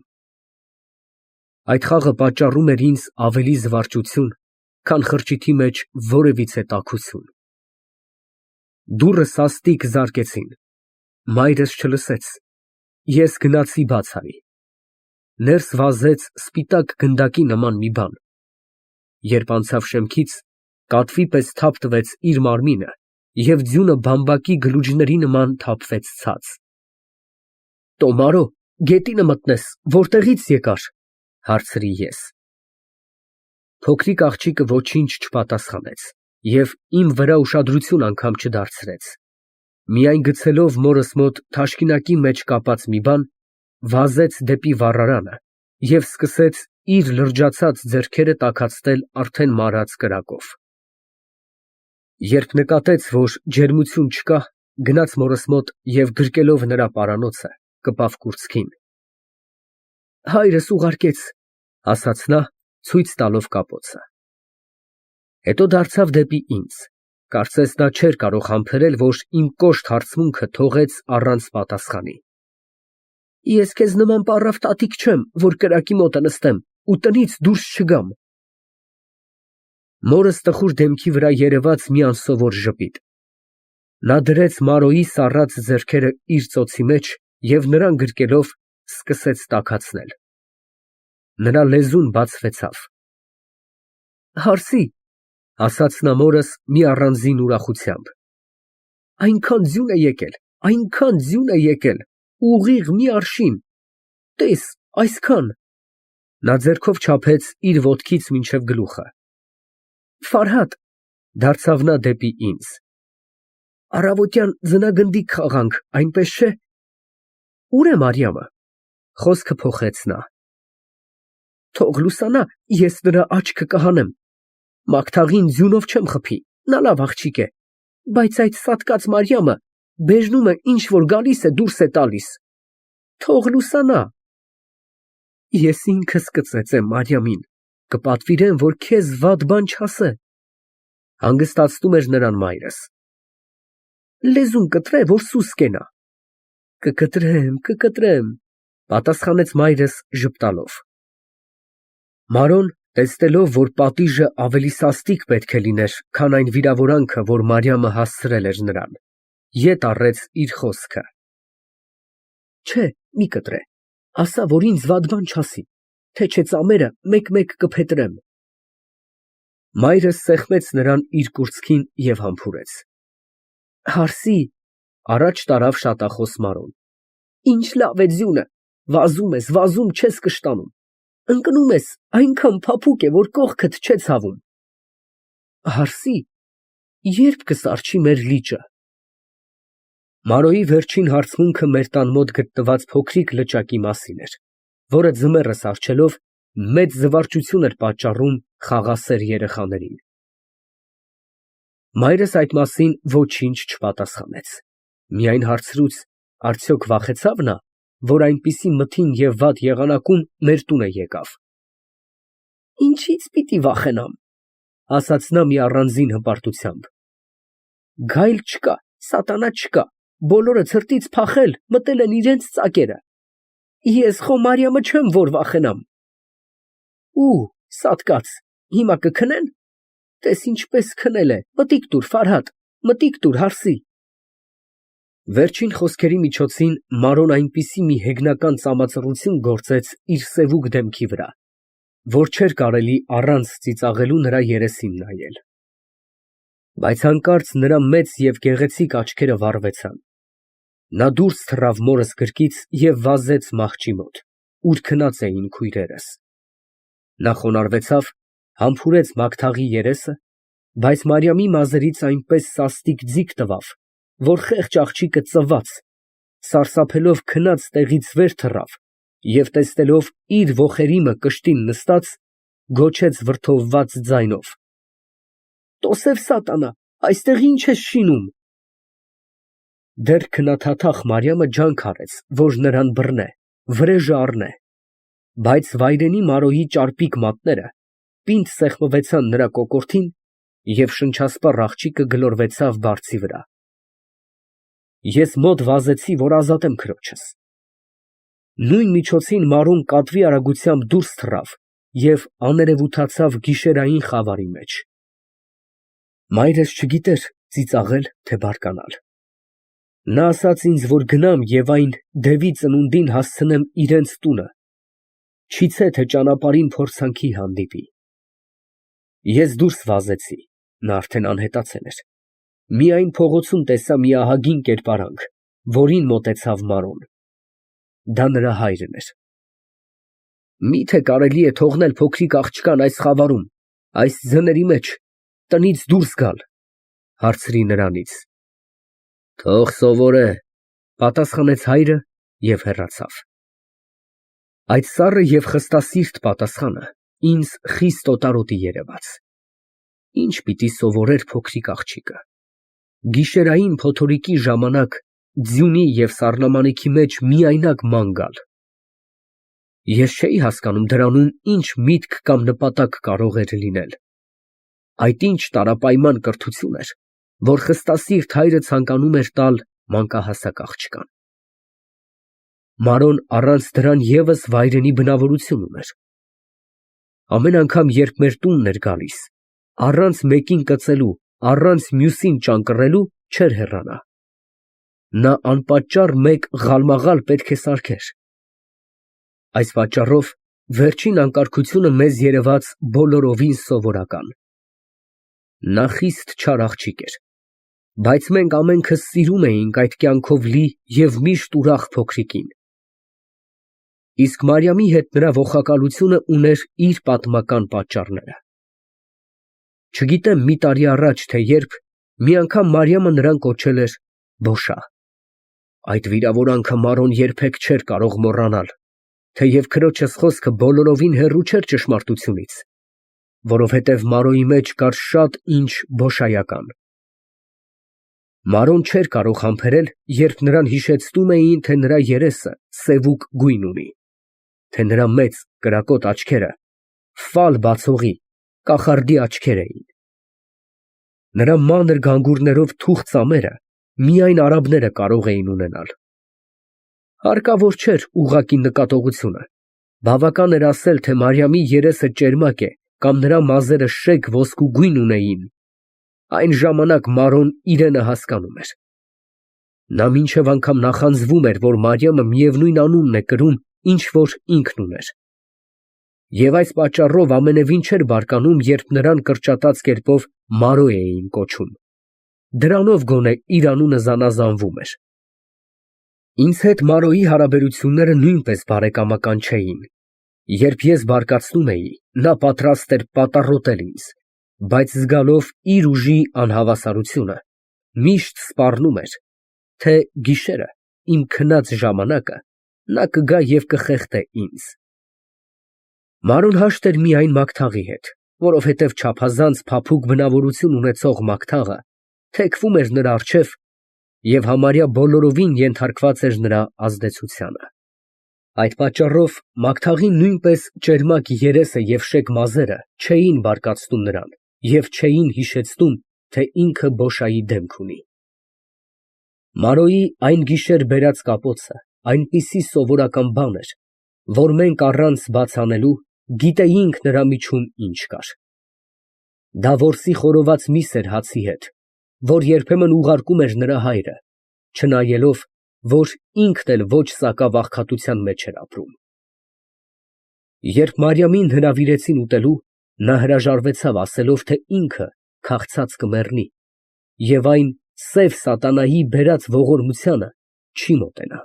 Այդ խաղը պատճառում էր ինձ ավելի զվարճություն, քան խրճիթի մեջ որևիցե տաքություն։ Դուռը սաստիկ զարկեցին, մայրս չլսեց, ես գնացի բաց արի։ Ներս վազեց սպիտակ գնդակի նման մի բան, երբ անցավ շեմքից, կատվի պես թափ տվեց իր մարմինը և ձյունը բամբակի գլուջների նման թափվեց ցած։ «Տոմարո, գետինը մտնես, որտեղի՞ց եկար», հարցրի ես։ Փոքրիկ աղջիկը ոչինչ չպատասխանեց և իմ վրա ուշադրություն անգամ չդարձրեց, միայն գցելով մորս մոտ թաշկինակի մեջ կապած մի բան, վազեց դեպի վառարանը և սկսեց իր լրջացած ձեռքերը տաքացնել արդեն մարած կրակով։ Երբ նկատեց, որ ջերմություն չկա, գնաց մորս մոտ և գրկելով նրա պարանոցը, կպավ կուրծքին։ «Հայրս ուղարկեց», ասաց նա, ցույց տալով կապոցը։ Հետո դարձավ դեպի ինձ, կարծես նա չէր կարող համբերել, որ իմ կոշտ հարցմունքը թողեց առանց պատասխանի։ «Ես քեզ նման պառավ տատիկ չեմ, որ կրակի մոտը նստեմ ու տնից դուրս չգամ»։ Մորս տխուր դեմքի վրա երևաց մի անսովոր ժպիտ։ Նա դրեց Մարոյի սառած ձեռքերը իր ծոցի մեջ և նրան գրկելով սկսեց տաքացնել։ Նրա լեզուն բացվեցավ։ «Հարսի», ասաց նա մորս մի առանձին ուրախությամբ, այնքան ձյուն է եկել, ուղիղ մի արշին, տես, այսքան։ Նա ձեռքով չափեց իր ոտքից մինչև գլուխը։ «Ֆարհադ», դարձավ նա դեպի ինձ, «առավոտյան ձնագնդիկ խաղանք, այնպես չէ՞։ Ո՞ւր է Մարիամը», խոսքը փոխեց նա։ «Թող լուսանա, ես նրա աչքը կհանեմ։ Մագթաղին ձյունով չեմ խփի, նա լավ աղջիկ է, բայց այդ սատկած Մարիամը բեժնում է, ինչ որ գալիս է դուրս է տալիս։ Թող լուսանա»։ «Ես ինքս կծեծեմ Մարիամին, կպատվիրեմ, որ քեզ վատ բան չասե», հանգստացնում էր նրան մայրս։ «Լեզուն կտրե, որ սուս կենա»։ Կկտրեմ, պատասխանեց մայրս ժպտալով։ Մարոն, տեսնելով, որ պատիժը ավելի սաստիկ պետք է լիներ, քան այն վիրավորանքը, որ Մարիամը հասցրել էր նրան, ետ առեց իր խոսքը։ Չէ, մի կտրե, ասա, որ ինձ վատ բան չասի, թե չէ ծամերը մեկ-մեկ կփետրեմ։ Մայրս սեղմեց նրան իր կուրծքին և համբուրեց։ Հարսի, առաջ տարավ շատախոս Մարոն, ինչ լավ է ձյունը, վազում, չես կշտանում, ընկնում ես, այնքան փափուկ է, որ կողքդ չէ ցավում։ Հարսի, ե՞րբ կսառչի մեր լիճը։ Մարոյի վերջին հարցմունքը մեր տան մոտ գտնված փոքրիկ լճակի մասին էր, որը ձմեռը սառչելով մեծ զվարճություն էր պատճառում խաղաղասեր երեխաներին։ Մայրս այդ մասին ոչինչ չպատասխանեց, միայն հարցրուց, արդյոք վախեցավ նա, որ այնպիսի մթին և վատ եղանակում մեր տուն է եկավ։ Ինչից պիտի վախենամ, ասաց նա մի առանձին հպարտությամբ։ Գայլ չկա, սատանա չկա, բոլորը ցրտից փախել, մտել են իրենց ծակերը։ Ես խո Մարիամը չեմ, որ վախենամ։ Ու, սատկած, հիմա կքնեն։ Տես ինչպես քնել է, մտիկ տուր, Ֆարհադ, մտիկ տուր, Հարսի։ Վերջին խոսքերի միջոցին Մարոն այնպիսի մի հեգնական ծամածռություն գործեց իր սևուկ դեմքի վրա, որ չէր կարելի առանց ծիծաղելու նրա երեսին նայել։ Բայց հանկարծ նրա մեծ և գեղեցիկ աչքերը վառվեցան։ Նա դուրս թռավ մորս գրկից և վազեց մահճի մոտ, ուր քնած էին քույրերս։ Նա խոնարհվեցավ, համբուրեց Մագթաղի երեսը, բայց Մարիամի մազերից այնպես սաստիկ ձիգ տվավ, որ խեղճ աղջիկը ծվաց, սարսափելով քնած տեղից վեր թռավ և տեսնելով իր ոխերիմը կշտին նստած, գոչեց վրդովված ձայնով. «Տոսև սատանա, այստեղ ի՞նչ ես շինում»։ Դեռ քնաթաթախ Մարիամը ջանք արեց, որ նրան բռնե, վրեժը առնե, բայց վայրենի Մարոյի ճարպիկ մատները պինդ սեղմվեցան նրա կոկորդին, և շնչասպառ աղջիկը գլորվեցավ բարձի վրա։ Ես մոտ վազեցի, որ ազատեմ քրոջս։ Նույն միջոցին Մարոն կատվի արագությամբ դուրս թռավ և աներևութացավ գիշերային խավարի մեջ։ Մայրս չգիտեր ծիծաղել, թե բարկանալ։ Նա ասաց ինձ, որ գնամ և այն դևի ծնունդին հասցնեմ իրենց տունը, չիցե թե ճանապարհին փորձանքի հանդիպի։ Ես դուրս վազեցի, նա արդեն անհետացել էր։ Միայն փողոցում տեսա մի ահագին կերպարանք, որին մոտեցավ Մարոն։ Դա նրա հայրն էր։ Մի՞թե կարելի է թողնել փոքրիկ աղջկան այս խավարում, այս ձների մեջ, տնից դուրս գալ, հարցրի նրանից։ Թող սովորե, պատասխանեց հայրը և հեռացավ։ Այդ սառը և խստասիրտ պատասխանը ինձ խիստ օտարոտի երևաց։ Ինչ պիտի սովորեր փոքրիկ աղջիկը։ Գիշերային փոթորիկի ժամանակ ձյունի և սառնամանիքի մեջ միայնակ ման գալ։ Ես չէի հասկանում դրանում ինչ միտք կամ նպատակ կարող էր լինել։ Այդ ինչ տարապայման կրթություն էր, որ խստասիրտ հայրը ցանկանում էր տալ մանկահասակ աղջկան։ Մարոն առանց դրան ևս վայրենի բնավորություն ուներ։ Ամեն անգամ, երբ մեր տունն էր գալիս, առանց մեկին կծելու, առանց մյուսին ճանկռելու, չէր հեռանա։ Նա անպատճառ մեկ ղալմաղալ պետք է սարքեր։ Այս պատճառով վերջին անկարգությունը մեզ երևաց բոլորովին սովորական։ Նա խիստ չար աղջիկ էր, բայց մենք ամենքս սիրում էինք այդ կյանքով լի և միշտ ուրախ փոքրիկին։ Իսկ Մարիամի հետ նրա ոխակալությունը ուներ իր պատմական պատճառները։ Չգիտեմ մի տարի առաջ, թե երբ, մի անգամ Մարիամը նրան կոչել էր «Բոշա»։ Այդ վիրավորանքը Մարոն երբեք չէր կարող մոռանալ, թեև քրոջս խոսքը բոլորովին հեռու չէր ճշմարտությունից, որովհետև Մարոյի մեջ կար շատ ինչ բոշայական։ Մարոն չէր կարող համբերել, երբ նրան հիշեցնում էին, թե նրա երեսը սևուկ գույն ունի, թե նրա մեծ կրակոտ աչքերը ֆալ բացողի, կախարդի աչքեր էին։ Նրա մանր գանգուրներով թուխ ծամերը միայն արաբները կարող էին ունենալ։ Հարկավոր չէր ուղղակի նկատողությունը, բավական էր ասել, թե Մարիամի երեսը ճերմակ է կամ նրա մազերը շեկ ոսկու գույն ունեին, այն ժամանակ Մարոն իրենը հասկանում էր։ Նա մինչև անգամ նախանձվում էր, որ Մարիամը միևնույն անունն է կրում, ինչ որ ինքն ուներ։ Եվ այս պատճառով ամենևին չէր բարկանում, երբ նրան կրճատած կերպով Մարո էին կոչում։ Դրանով գոնե իր անունը զանազանվում էր։ Ինձ հետ Մարոյի հարաբերությունները նույնպես բարեկամական չէին։ Երբ ես բարկացնում էի, նա պատրաստ էր պատառոտել ինձ, բայց զգալով իր ուժի անհավասարությունը, միշտ սպառնում էր, թե գիշերը, իմ քնած ժամանակը, նա կգա և կխեղդե ինձ։ Մարոն հաշտ էր միայն Մագթաղի հետ, որովհետև չափազանց փափուկ բնավորություն ունեցող Մագթաղը թեքվում էր նրա առջև և համարյա բոլորովին ենթարկված էր նրա ազդեցությանը։ Այդ պատճառով Մագթաղի նույնպես ճերմակ երեսը և շեկ մազերը չէին բարկացնում նրան և չէին հիշեցնում, թե ինքը բոշայի դեմք ունի։ Մարոյի այն գիշեր բերած կապոցը այնպիսի սովորական բան էր, որ մենք առանց բաց անելու գիտեինք նրա միջում ինչ կար։ Դա որսի խորոված միս էր հացի հետ, որ երբեմն ուղարկում էր նրա հայրը, չնայելով, որ ինքն էլ ոչ սակավ աղքատության մեջ էր ապրում։ Երբ Մարիամին հրավիրեցին ուտելու, նա հրաժարվեցավ, ասելով, թե ինքը քաղցած կմեռնի և այն սև սատանայի բերած ողորմությանը չի մոտենա։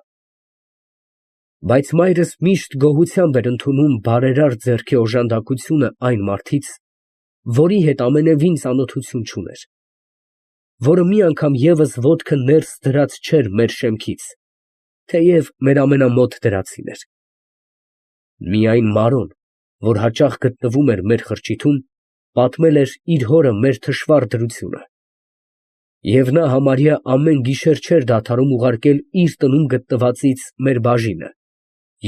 Բայց մայրս միշտ գոհությամբ էր ընդունում բարերար ձեռքի օժանդակությունը այն մարդից, որի հետ ամենևին ծանոթություն չուներ, որը մի անգամ ևս ոտքը ներս դրած չէր մեր շեմքից, թեև մեր ամենամոտ դրացին էր։ Միայն Մարոն, որ հաճախ գտնվում էր մեր խրճիթում, պատմել էր իր հորը մեր թշվառ դրությունը։ Եվ նա համարյա ամեն գիշեր չէր դադարում ուղարկել իր տնում գտնվածից մեր բաժինը,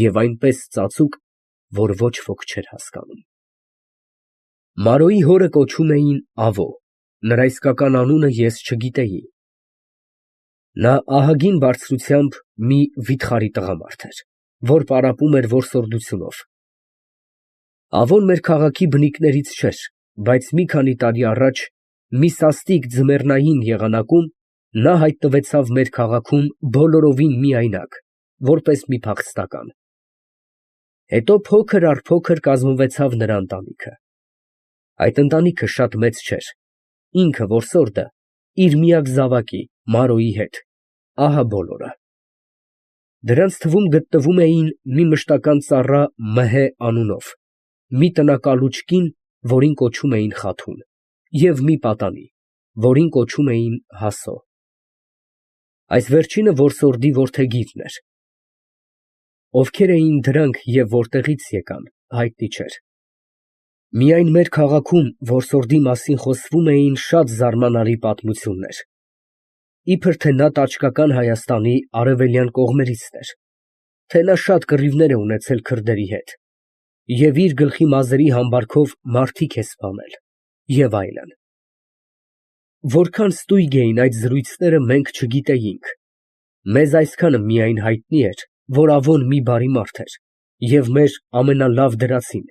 և այնպես ծածուկ, որ ոչ ոք չէր հասկանում։ Մարոյի հորը կոչում էին Ավո, նրա իսկական անունը ես չգիտեի։ Նա ահագին բարձրությամբ մի վիթխարի տղամարդ էր, որ պարապում էր որսորդությունով։ Ավոն մեր քաղաքի բնիկներից չէր, բայց մի քանի տարի առաջ մի սաստիկ ձմեռնային եղանակում նա հայտնվեցավ մեր քաղաքում բոլորովին միայնակ, որպես մի փախստական։ Հետո փոքր առ փոքր կազմվեցավ նրա ընտանիքը։ Այդ ընտանիքը շատ մեծ չէր, ինքը որսորդը իր միակ զավակի Մարոյի հետ, ահա բոլորը։ Դրանց թվում գտնվում էին մի մշտական ծառա Մհե անունով, մի տնակալուչ կին, որին կոչում էին Խաթուն, և մի պատանի, որին կոչում էին Հասո։ Այս վերջինը որսորդի որդեգիրն էր։ Ովքեր էին դրանք և որտեղից եկան, հայտնի չէր։ Միայն մեր քաղաքում որսորդի մասին խոսվում էին շատ զարմանալի պատմություններ, իբր թե նա տաճկական Հայաստանի արևելյան կողմերիցն էր, թե նա շատ կռիվներ է ունեցել քրդերի հետ, և իր գլխի մազերի համբարքով մարդիկ է սպանել, և այլն։ Որքան ստույգ էին այդ զրույցները, մենք չգիտեինք, մեզ այսքանը միայն հայտնի էր, որ Ավոն մի բարի մարդ էր և մեր ամենալավ դրացին,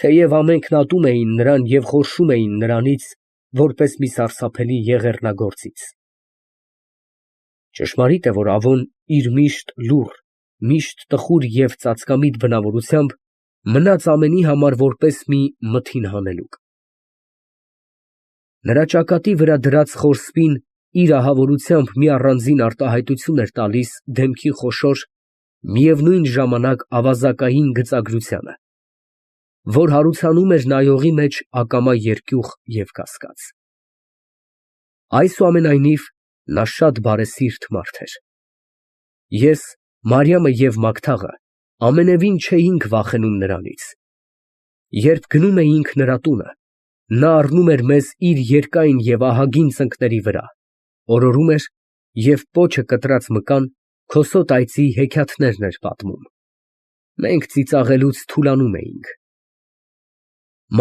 թեև ամենքն ատում էին նրան և խորշում էին նրանից, որպես մի սարսափելի եղեռնագործից։ Ճշմարիտ է, որ Ավոն իր միշտ լուռ, միշտ տխուր և ծածկամիտ բնավորությամբ մնաց ամենի համար որպես մի մթին հանելուկ։ Նրա ճակատի վրա դրած խոր սպին իր ահավորությամբ մի առանձին արտահայտություն էր տալիս դեմքի խոշոր, միևնույն ժամանակ ավազակային գծագրությանը, որ հարուցանում էր նայողի մեջ ակամա երկյուղ և կասկած։ Այսուամենայնիվ, նա շատ բարեսիրտ մարդ էր։ Ես, Մարիամը և Մագդաղը ամենևին չէինք վախենում նրանից։ Երբ գնում էինք նրա տունը, նա առնում էր մեզ իր երկայն և ահագին ծնկների վրա, օրորում էր և պոչը կտրած մկան քոսոտ այծի հեքիաթներն էր պատմում։ Մենք ծիծաղելուց թուլանում էինք։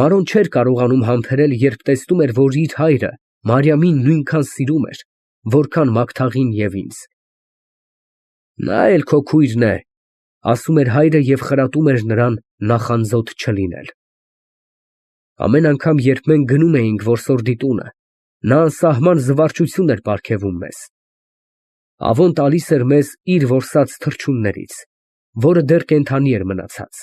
Մարոն չէր կարողանում համբերել, երբ տեսնում էր, որ իր հայրը Մարիամին նույնքան սիրում էր, որքան Մագդաղին և ինձ։ Նա էլ քո քույրն է, ասում էր հայրը և խրատում էր նրան նախանձոտ չլինել։ Ամեն անգամ, երբ մենք գնում էինք որսորդի տունը, նա անսահման զվարճություն էր պարգևում մեզ։ Ավոն տալիս էր մեզ իր որսած թռչուններից, որը դեռ կենդանի էր մնացած։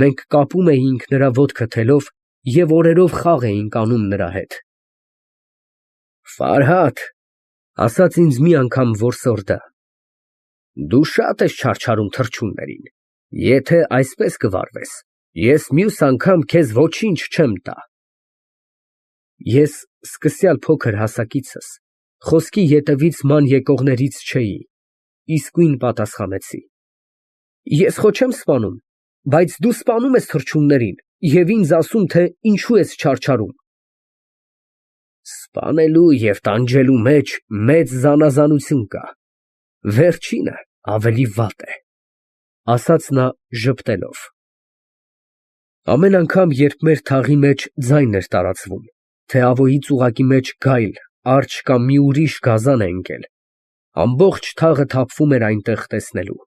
Մենք կապում էինք նրա ոտքը թելով և օրերով խաղ էինք անում նրա հետ։ Ֆարհադ, ասաց ինձ մի անգամ որսորդը, դու շատ ես չարչարում թռչուններին, եթե այսպես կվարվես, ես մյուս անգամ քեզ ոչինչ չեմ տա։ Ես սկսյալ փոքր հասակիցս խոսքի ետևից ման եկողներից չէի, իսկույն պատասխանեցի. Ես խո չեմ սպանում, բայց դու սպանում ես թռչուններին և ինձ ասում, թե ինչու ես չարչարում։ Սպանելու և տանջելու մեջ մեծ զանազանություն կա, վերջինը ավելի վատ է, ասաց նա ժպտելով։ Ամեն անգամ, երբ մեր թաղի մեջ ձայն էր տարածվում, թե Ավոյի ծուղակի մեջ գայլ, արջ կամ մի ուրիշ գազան է ընկել, ամբողջ թաղը թափվում էր այնտեղ տեսնելու։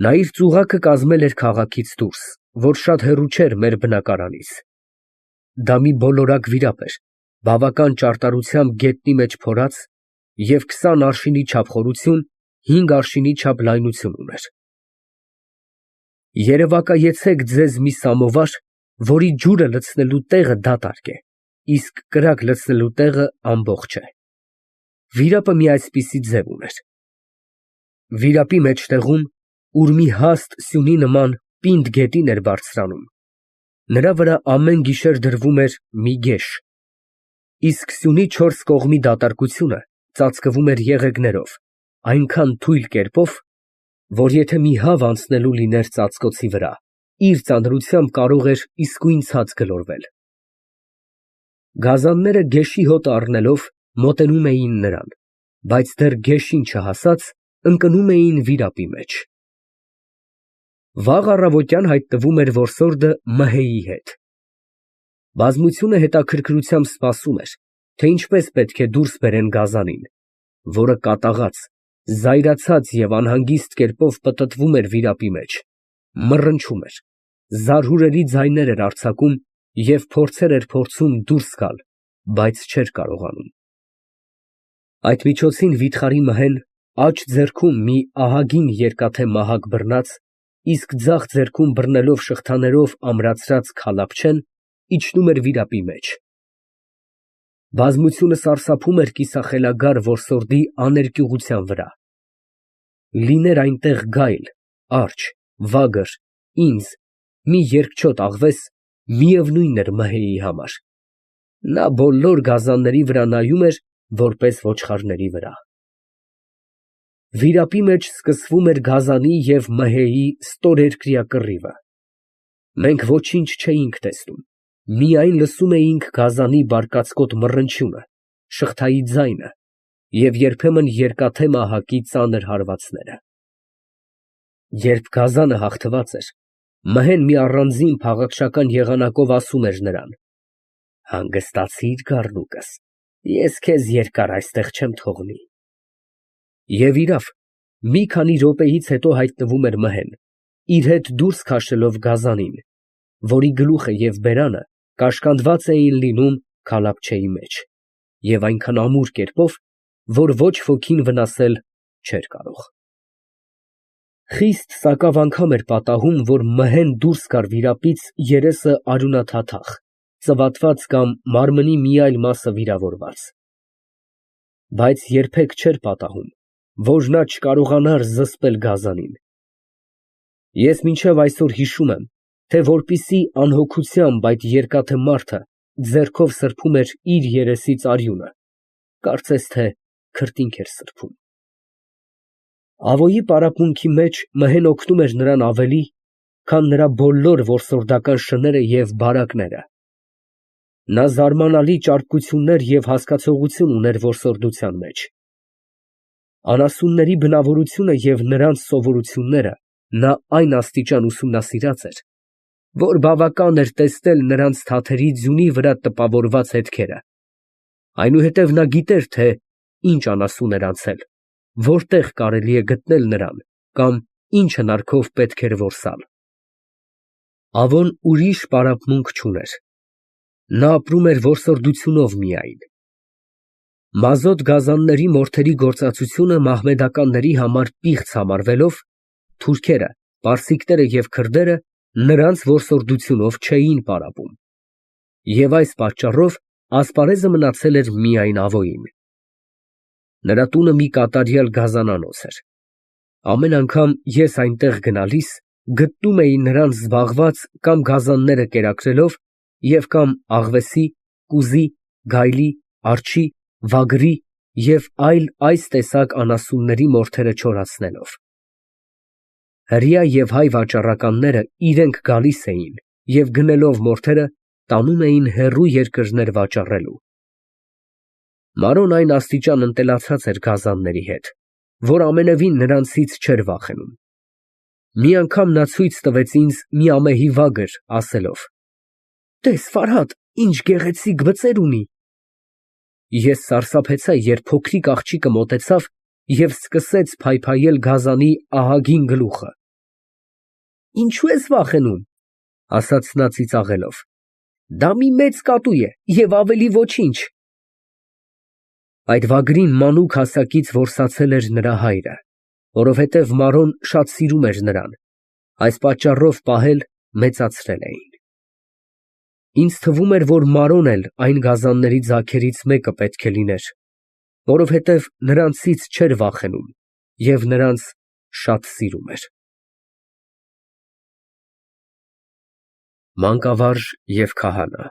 Նա իր ծուղակը կազմել էր քաղաքից դուրս, որ շատ հեռու չէր մեր բնակարանից։ Դա մի բոլորակ վիրապ էր, բավական ճարտարությամբ գետնի մեջ փորած և 20 արշինի չափ խորություն, 5 արշինի չափ լայնություն ուներ։ Երևակայեցեք ձեզ մի սամովար, որի ջուրը լցնելու տեղը դատարկ է, իսկ կրակ լցնելու տեղը ամբողջ է։ Վիրապը մի այսպիսի ձև ուներ։ Վիրապի մեջտեղում, ուր մի հաստ սյունի նման պինդ գետին էր բարձրանում, նրա վրա ամեն գիշեր դրվում էր մի գեշ, իսկ սյունի չորս կողմի դատարկությունը ծածկվում էր եղեգներով, այնքան թույլ կերպով, որ եթե մի հավ անցնելու լիներ ծածկոցի վրա, իր ծանրությամբ կարող էր իսկույն ցած գլորվել։ Գազանները գեշի հոտ առնելով մոտենում էին նրան, բայց դեռ գեշին չհասած, ընկնում էին վիրապի մեջ։ Վաղ առավոտյան հայտնվում էր որսորդը Մհեյի հետ։ Բազմությունը հետաքրքրությամբ սպասում էր, թե ինչպես պետք է դուրս բերեն գազանին, որը կատաղած, զայրացած և անհանգիստ կերպով պտտվում էր վիրապի մեջ, մռնչում էր, զարհուրելի ձայներ էր արձակում և փորձեր էր փորձում դուրս գալ, բայց չէր կարողանում։ Այդ միջոցին վիթխարի Մհեն աջ ձեռքում մի ահագին երկաթե մահակ բռնած, իսկ ձախ ձեռքում բռնելով շղթաներով ամրացրած քալափչեն, իջնում էր վիրապի մեջ։ Բազմությունը սարսափում էր կիսախելագար որսորդի աներկյուղության վրա։ Լիներ այնտեղ գայլ, արջ, վագր, ինձ, մի երկչոտ աղվես, միևնույն էր Մհեյի համար։ Նա բոլոր գազանների վրա նայում էր, որպես ոչխարների վրա։ Վիրապի մեջ սկսվում էր գազանի և Մհեյի ստորերկրյա կռիվը։ Մենք ոչինչ չէինք տեսնում, միայն լսում էինք գազանի բարկացկոտ մռնչյունը, շղթայի ձայնը և երբեմն երկաթե մահակի ծանր հարվածները։ Երբ գազանը հաղթված էր, Մհեն մի առանձին փաղաքշական եղանակով ասում էր նրան. «Հանգստացիր, գառնուկս, ես քեզ երկար այստեղ չեմ թողնի»։ Եվ իրավ, մի քանի րոպեից հետո հայտնվում էր Մհեն, իր հետ դուրս քաշելով գազանին, որի գլուխը և բերանը կաշկանդված էին լինում քալափչեի մեջ, և այնքան ամուր կերպով, որ ոչ ոքին վնասել չէր կարող։ Խիստ սակավ անգամ էր պատահում, որ Մհեն դուրս գար վիրապից երեսը արյունաթաթախ, ծվատված կամ մարմնի մի այլ մասը վիրավորված։ Բայց երբեք չէր պատահում, որ նա չկարողանար զսպել գազանին։ Ես մինչև այսօր հիշում եմ, թե որպիսի անհոգությամբ այդ երկաթե մարդը ձեռքով սրբում էր իր երեսից արյունը, կարծես թե քրտինք էր սրբում։ Ավոյի պարապմունքի մեջ Մհեն օգնում էր նրան ավելի, քան նրա բոլոր որսորդական շները և բարակները։ Նա զարմանալի ճարպկություններ և հասկացողություն ուներ որսորդության մեջ։ Անասունների բնավորությունը և նրանց սովորությունները նա այն աստիճան ուսումնասիրած էր, որ բավական էր տեսնել նրանց թաթերի ձյունի վրա տպավորված հետքերը, այնուհետև նա գիտեր, թե ինչ անասուն էր անցել, որտեղ կարելի է գտնել նրան կամ ինչ հնարքով պետք էր որսալ։ Ավոն ուրիշ պարապմունք չուներ, նա ապրում էր որսորդությունով միայն։ Մազոտ գազանների մորթերի գործածությունը մահմեդականների համար պիղծ համարվելով, թուրքերը, պարսիկները և քրդերը նրանց որսորդությունով չէին պարապում, և այս պատճառով ասպարեզը մնացել էր միայն Ավոյին։ Նրա տունը մի կատարյալ գազանանոց էր։ Ամեն անգամ ես այնտեղ գնալիս, գտնում էի նրան զբաղված կամ գազանները կերակրելով և կամ աղվեսի, կուզի, գայլի, արջի, վագրի և այլ այս տեսակ անասունների մորթերը չորացնելով։ Հրեա և հայ վաճառականները իրենք գալիս էին և գնելով մորթերը, տանում էին հեռու երկրներ վաճառելու։ Մարոն այն աստիճան ընտելացած էր գազանների հետ, որ ամենևին նրանցից չէր վախենում։ Մի անգամ նա ցույց տվեց ինձ մի ամեհի վագր, ասելով. «Տես, Ֆարհադ, ինչ գեղեցիկ բծեր ունի»։ Ես սարսափեցա, երբ փոքրիկ աղջիկը մոտեցավ և սկսեց փայփայել գազանի ահագին գլուխը։ «Ինչո՞ւ ես վախենում», ասաց նա ծիծաղելով, «դա մի մեծ կատու է և ավելի ոչինչ»։ Այդ վագրին մանուկ հասակից որսացել էր նրա հայրը, որովհետև Մարոն շատ սիրում էր նրան, այս պատճառով պահել, մեծացրել էին։ Ինձ թվում էր, որ Մարոն էլ այն գազանների ձագերից մեկը պետք է լիներ, որովհետև նրանցից չէր վախենում և նրանց շատ սիրում էր։ Մանկավարժ և քահանա։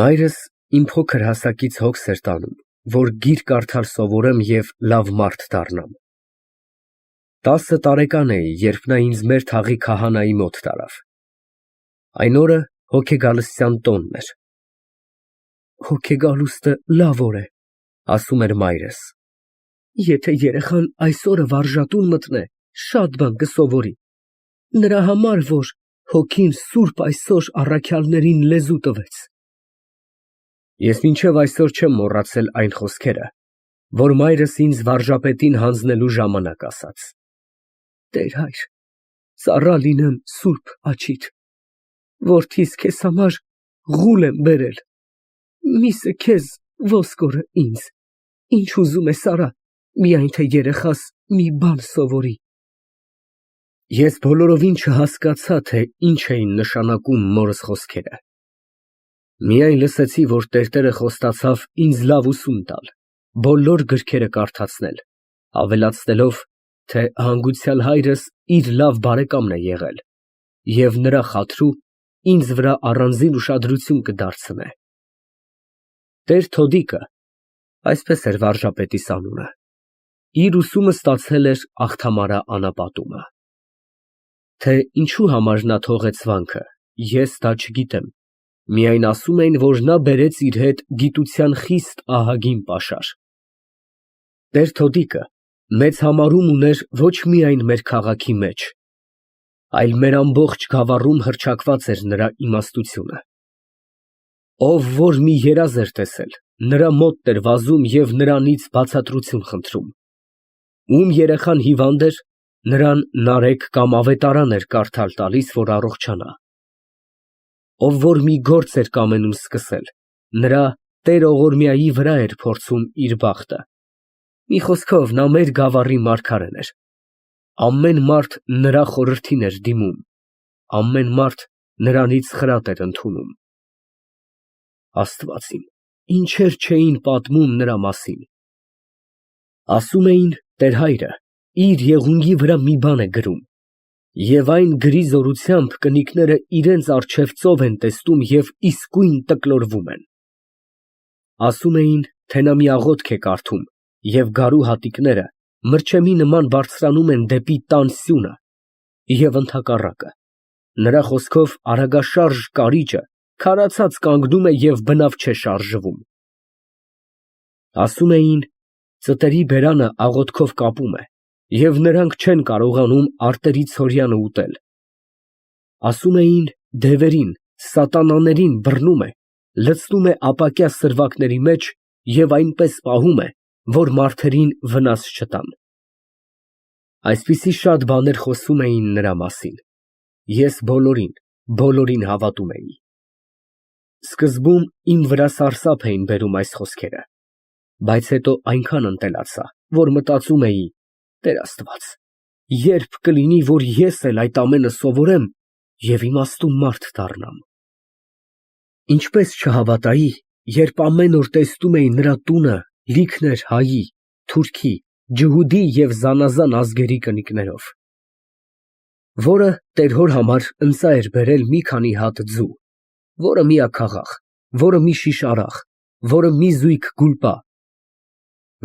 Մայրս իմ փոքր հասակից հոգս էր տանում, որ գիրք կարդալ սովորեմ և լավ մարդ դառնամ։ 10 տարեկան էի, երբ նա ինձ մեր թաղի քահանայի մոտ տարավ։ Այն օրը հոգեգալստյան տոնն էր։ Հոգեգալուստը լավ օր է, ասում էր մայրս։ Եթե երեխան այս օրը վարժատուն մտնե, շատ բան կսովորի։ Նրա համար, որ հոգին սուրբ այսօր առաքյալներին լեզու տվեց։ Ես մինչև այսօր չեմ մոռացել այն խոսքերը, որ մայրս ինձ վարժապետին հանձնելու ժամանակ ասաց. Տեր հայր, ծառա լինեմ սուրբ աչիդ, որդիս քեզ համար ղուլ եմ բերել, միսը քեզ, ոսկորը ինձ, ինչ ուզում ես արա, միայն թե երեխաս մի բան սովորի։ Ես բոլորովին չհասկացա, թե ինչ էին նշանակում մորս խոսքերը։ Միայն լսեցի, որ տերտերը խոստացավ ինձ լավ ուսում տալ, բոլոր գրքերը կարդացնել, ավելացնելով, թե հանգուցյալ հայրս իր լավ բարեկամն է եղել և նրա խաթրու ինձ վրա առանձին ուշադրություն կդարձնե։ Տեր Թոդիկը, այսպես էր վարժապետիս անունը, իր ուսումը ստացել էր Աղթամարա անապատումը։ Թե ինչու համար նա թողեց վանքը, ես դա չգիտեմ, միայն ասում էին, որ նա բերեց իր հետ գիտության խիստ ահագին պաշար։ Տեր Թոդիկը մեծ համարում ուներ ոչ միայն մեր քաղաքի մեջ, այլ մեր ամբողջ գավառում հռչակված էր նրա իմաստությունը։ Ով որ մի երազ էր տեսել, նրա մոտն էր վազում և նրանից բացատրություն խնդրում։ Ում երեխան հիվանդ էր, նրան նարեկ կամ ավետարան էր կարդալ տալիս, որ առողջանա։ Ով որ մի գործ էր կամենում սկսել, նրա Տեր Օղորմիայի վրա էր փորձում իր բախտը։ Մի խոսքով, նա մեր գավառի մարգարեն էր։ Ամեն մարդ նրա խորհրդին էր դիմում, ամեն մարդ նրանից խրատ էր ընդունում։ Աստված իմ, ինչեր չէին պատմում նրա մասին։ Ասում էին, Տեր հայրը իր եղունգի վրա մի բան է գրում, և այն գրի զորությամբ կնիկները իրենց առջև ծով են տեսնում և իսկույն տկլորվում են։ Ասում էին, թե նա մի աղոթք է կարդում, և գարու հատիկները մրջեմի նման բարձրանում են դեպի տան սյունը, և ընդհակառակը, նրա խոսքով արագաշարժ կարիճը քարացած կանգնում է և բնավ չէ շարժվում։ Ասում էին, ծտերի բերանը աղոթքով կապում է, և նրանք չեն կարողանում արտերի ցորյանը ուտել։ Ասում էին, դևերին, սատանաներին բռնում է, լցնում է ապակյա սրվակների մեջ և այնպես պահում է, որ մարդերին վնաս չտան։ Այսպիսի շատ բաներ խոսում էին նրա մասին։ Ես բոլորին հավատում էի։ Սկզբում իմ վրա սարսափ էին բերում այս խոսքերը, բայց հետո այնքան ընտելացա, որ մտածում էի. Տեր Աստված, երբ կլինի, որ ես էլ այդ ամենը սովորեմ և իմաստուն մարդ դառնամ։ Ինչպես չհավատայի, երբ ամեն օր տեսնում էի նրա տունը լիքն էր հայի, թուրքի, ջհուդի և զանազան ազգերի կնիկներով, որը տեր հոր համար ընծա էր բերել մի քանի հատ ձու, որը միաքաղաք, որը մի շիշ արաղ, որը մի զույգ գուլպա։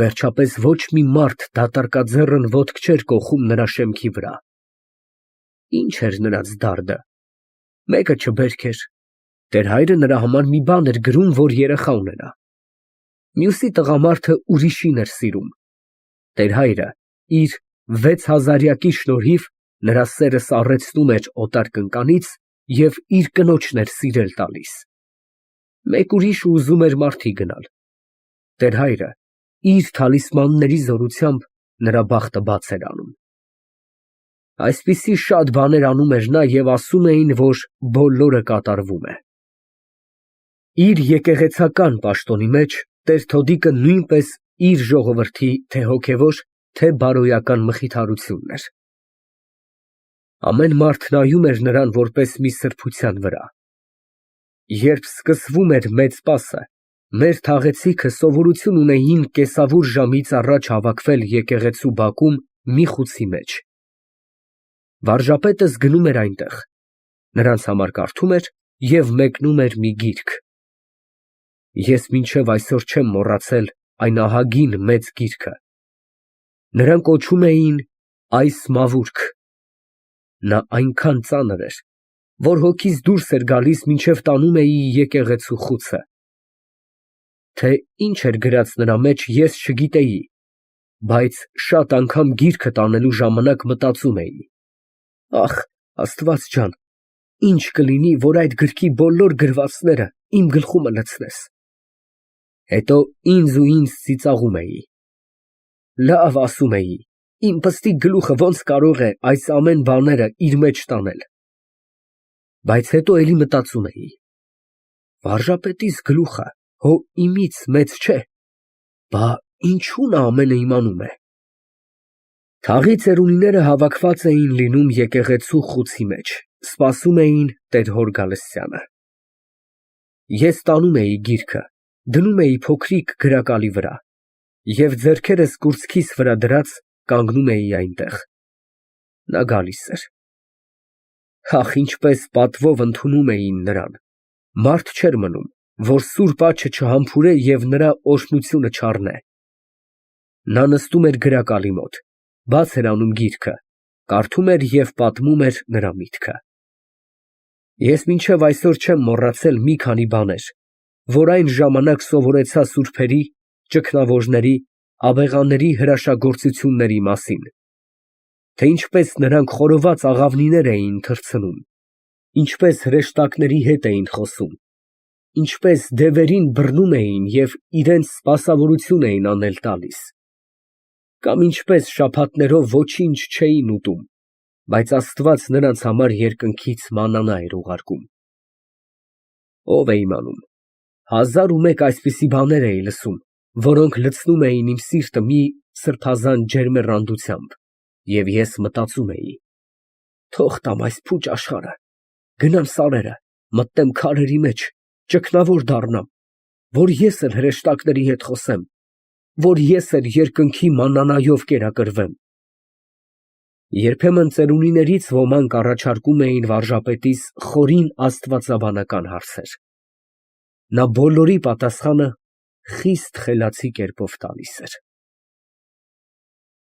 Վերջապես ոչ մի մարդ դատարկաձեռն ոտք չէր կոխում նրա շեմքի վրա։ Ինչ էր նրանց դարդը։ Մեկը չբերք էր, Տեր հայրը նրա համար մի բան էր գրում, որ երեխա ունենա։ Մյուսի տղամարդը ուրիշին էր սիրում։ Տեր հայրը իր 6000-յակի շնորհիվ նրա սերը սառեցնում էր օտար կնկանից և իր կնոջն էր սիրել տալիս։ Մեկ ուրիշ ուզում էր մարդի գնալ։ Տեր հայրը իր թալիսմանների զորությամբ նրա բախտը բաց էր անում։ Այսպիսի շատ բաներ անում էր նա և ասում էին, որ բոլորը կատարվում է։ Իր եկեղեցական պաշտոնի մեջ Տեր Թոդիկը նույնպես իր ժողովրդի թե հոգևոր, թե բարոյական մխիթարությունն էր։ Ամեն մարդ նայում էր նրան որպես մի սրբության վրա։ Երբ սկսվում էր Մեծ Պասը, մեր թաղեցիքը սովորություն ունեին կեսավուր ժամից առաջ հավաքվել եկեղեցու բակում մի խուցի մեջ։ Վարժապետս գնում էր այնտեղ, նրանց համար կարդում էր և մեկնում էր մի գիրք։ Ես մինչև այսօր չեմ մոռացել այն ահագին մեծ գիրքը։ Նրան կոչում էին այս մավուրք։ Նա այնքան ծանր էր, որ հոգիս դուրս էր գալիս, մինչև տանում էի եկեղեցու խուցը։ Թե ինչ էր գրած նրա մեջ, ես չգիտեի, բայց շատ անգամ գիրքը տանելու ժամանակ մտածում էի. «Ախ, Աստված ջան, ինչ կլինի, որ այդ գրքի բոլոր գրվածները իմ գլխումը լցնես»։ Հետո ինձ ծիծաղում էի։ Լավ, ասում էի, իմ պստիկ գլուխը ոնց կարող է այս ամեն բաները իր մեջ տանել։ Բայց հետո էլի մտածում էի. վարժապետիս գլուխը հո իմից մեծ չէ, բա ինչու նա ամենը իմանում է։ Թաղի ծերունիները հավաքված էին լինում եկեղեցու խուցի մեջ, սպասում էին տեր-հոր գալստյանը։ Ես տանում էի գիրքը, դնում էի փոքրիկ գրակալի վրա և ձեռքերս կուրծքիս վրա դրած կանգնում էի այնտեղ։ Նա գալիս էր։ Ախ, ինչպես պատվով ընդունում էին նրան, մարդ չէր մնում, որ սուրբ աջը չհամբուրե և նրա օրհնությունը չառնե։ Նա նստում էր գրակալի մոտ, բաց էր անում գիրքը, կարդում էր և պատմում էր նրա միտքը։ Ես մինչև այսօր չեմ մոռացել մի քանի բաներ, որ այն ժամանակ սովորեցա սուրբերի, ճգնավորների, աբեղաների հրաշագործությունների մասին, թե ինչպես նրանք խորոված աղավնիներ էին թռցնում, ինչպես հրեշտակների հետ էին խոսում, ինչպես դևերին բռնում էին և իրենց սպասավորություն էին անել տալիս, կամ ինչպես շաբաթներով ոչինչ չէին ուտում, բայց Աստված նրանց համար երկնքից մաննա էր ուղարկում։ Ով է իմանում, 1001 այսպիսի բաներ էի լսում, որոնք լցնում էին իմ սիրտը մի սրբազան ջերմեռանդությամբ, և ես մտածում էի. թող տամ այս փուչ աշխարհը, գնամ սարերը, մտնեմ քարերի մեջ, ճգնավոր դառնամ, որ ես էլ հրեշտակների հետ խոսեմ, որ ես էլ երկնքի մաննայով կերակրվեմ։ Երբեմն ծերունիներից ոմանք առաջարկում էին վարժապետիս խորին աստվածաբանական հարցեր։ Նա բոլորի պատասխանը խիստ խելացի կերպով տալիս էր։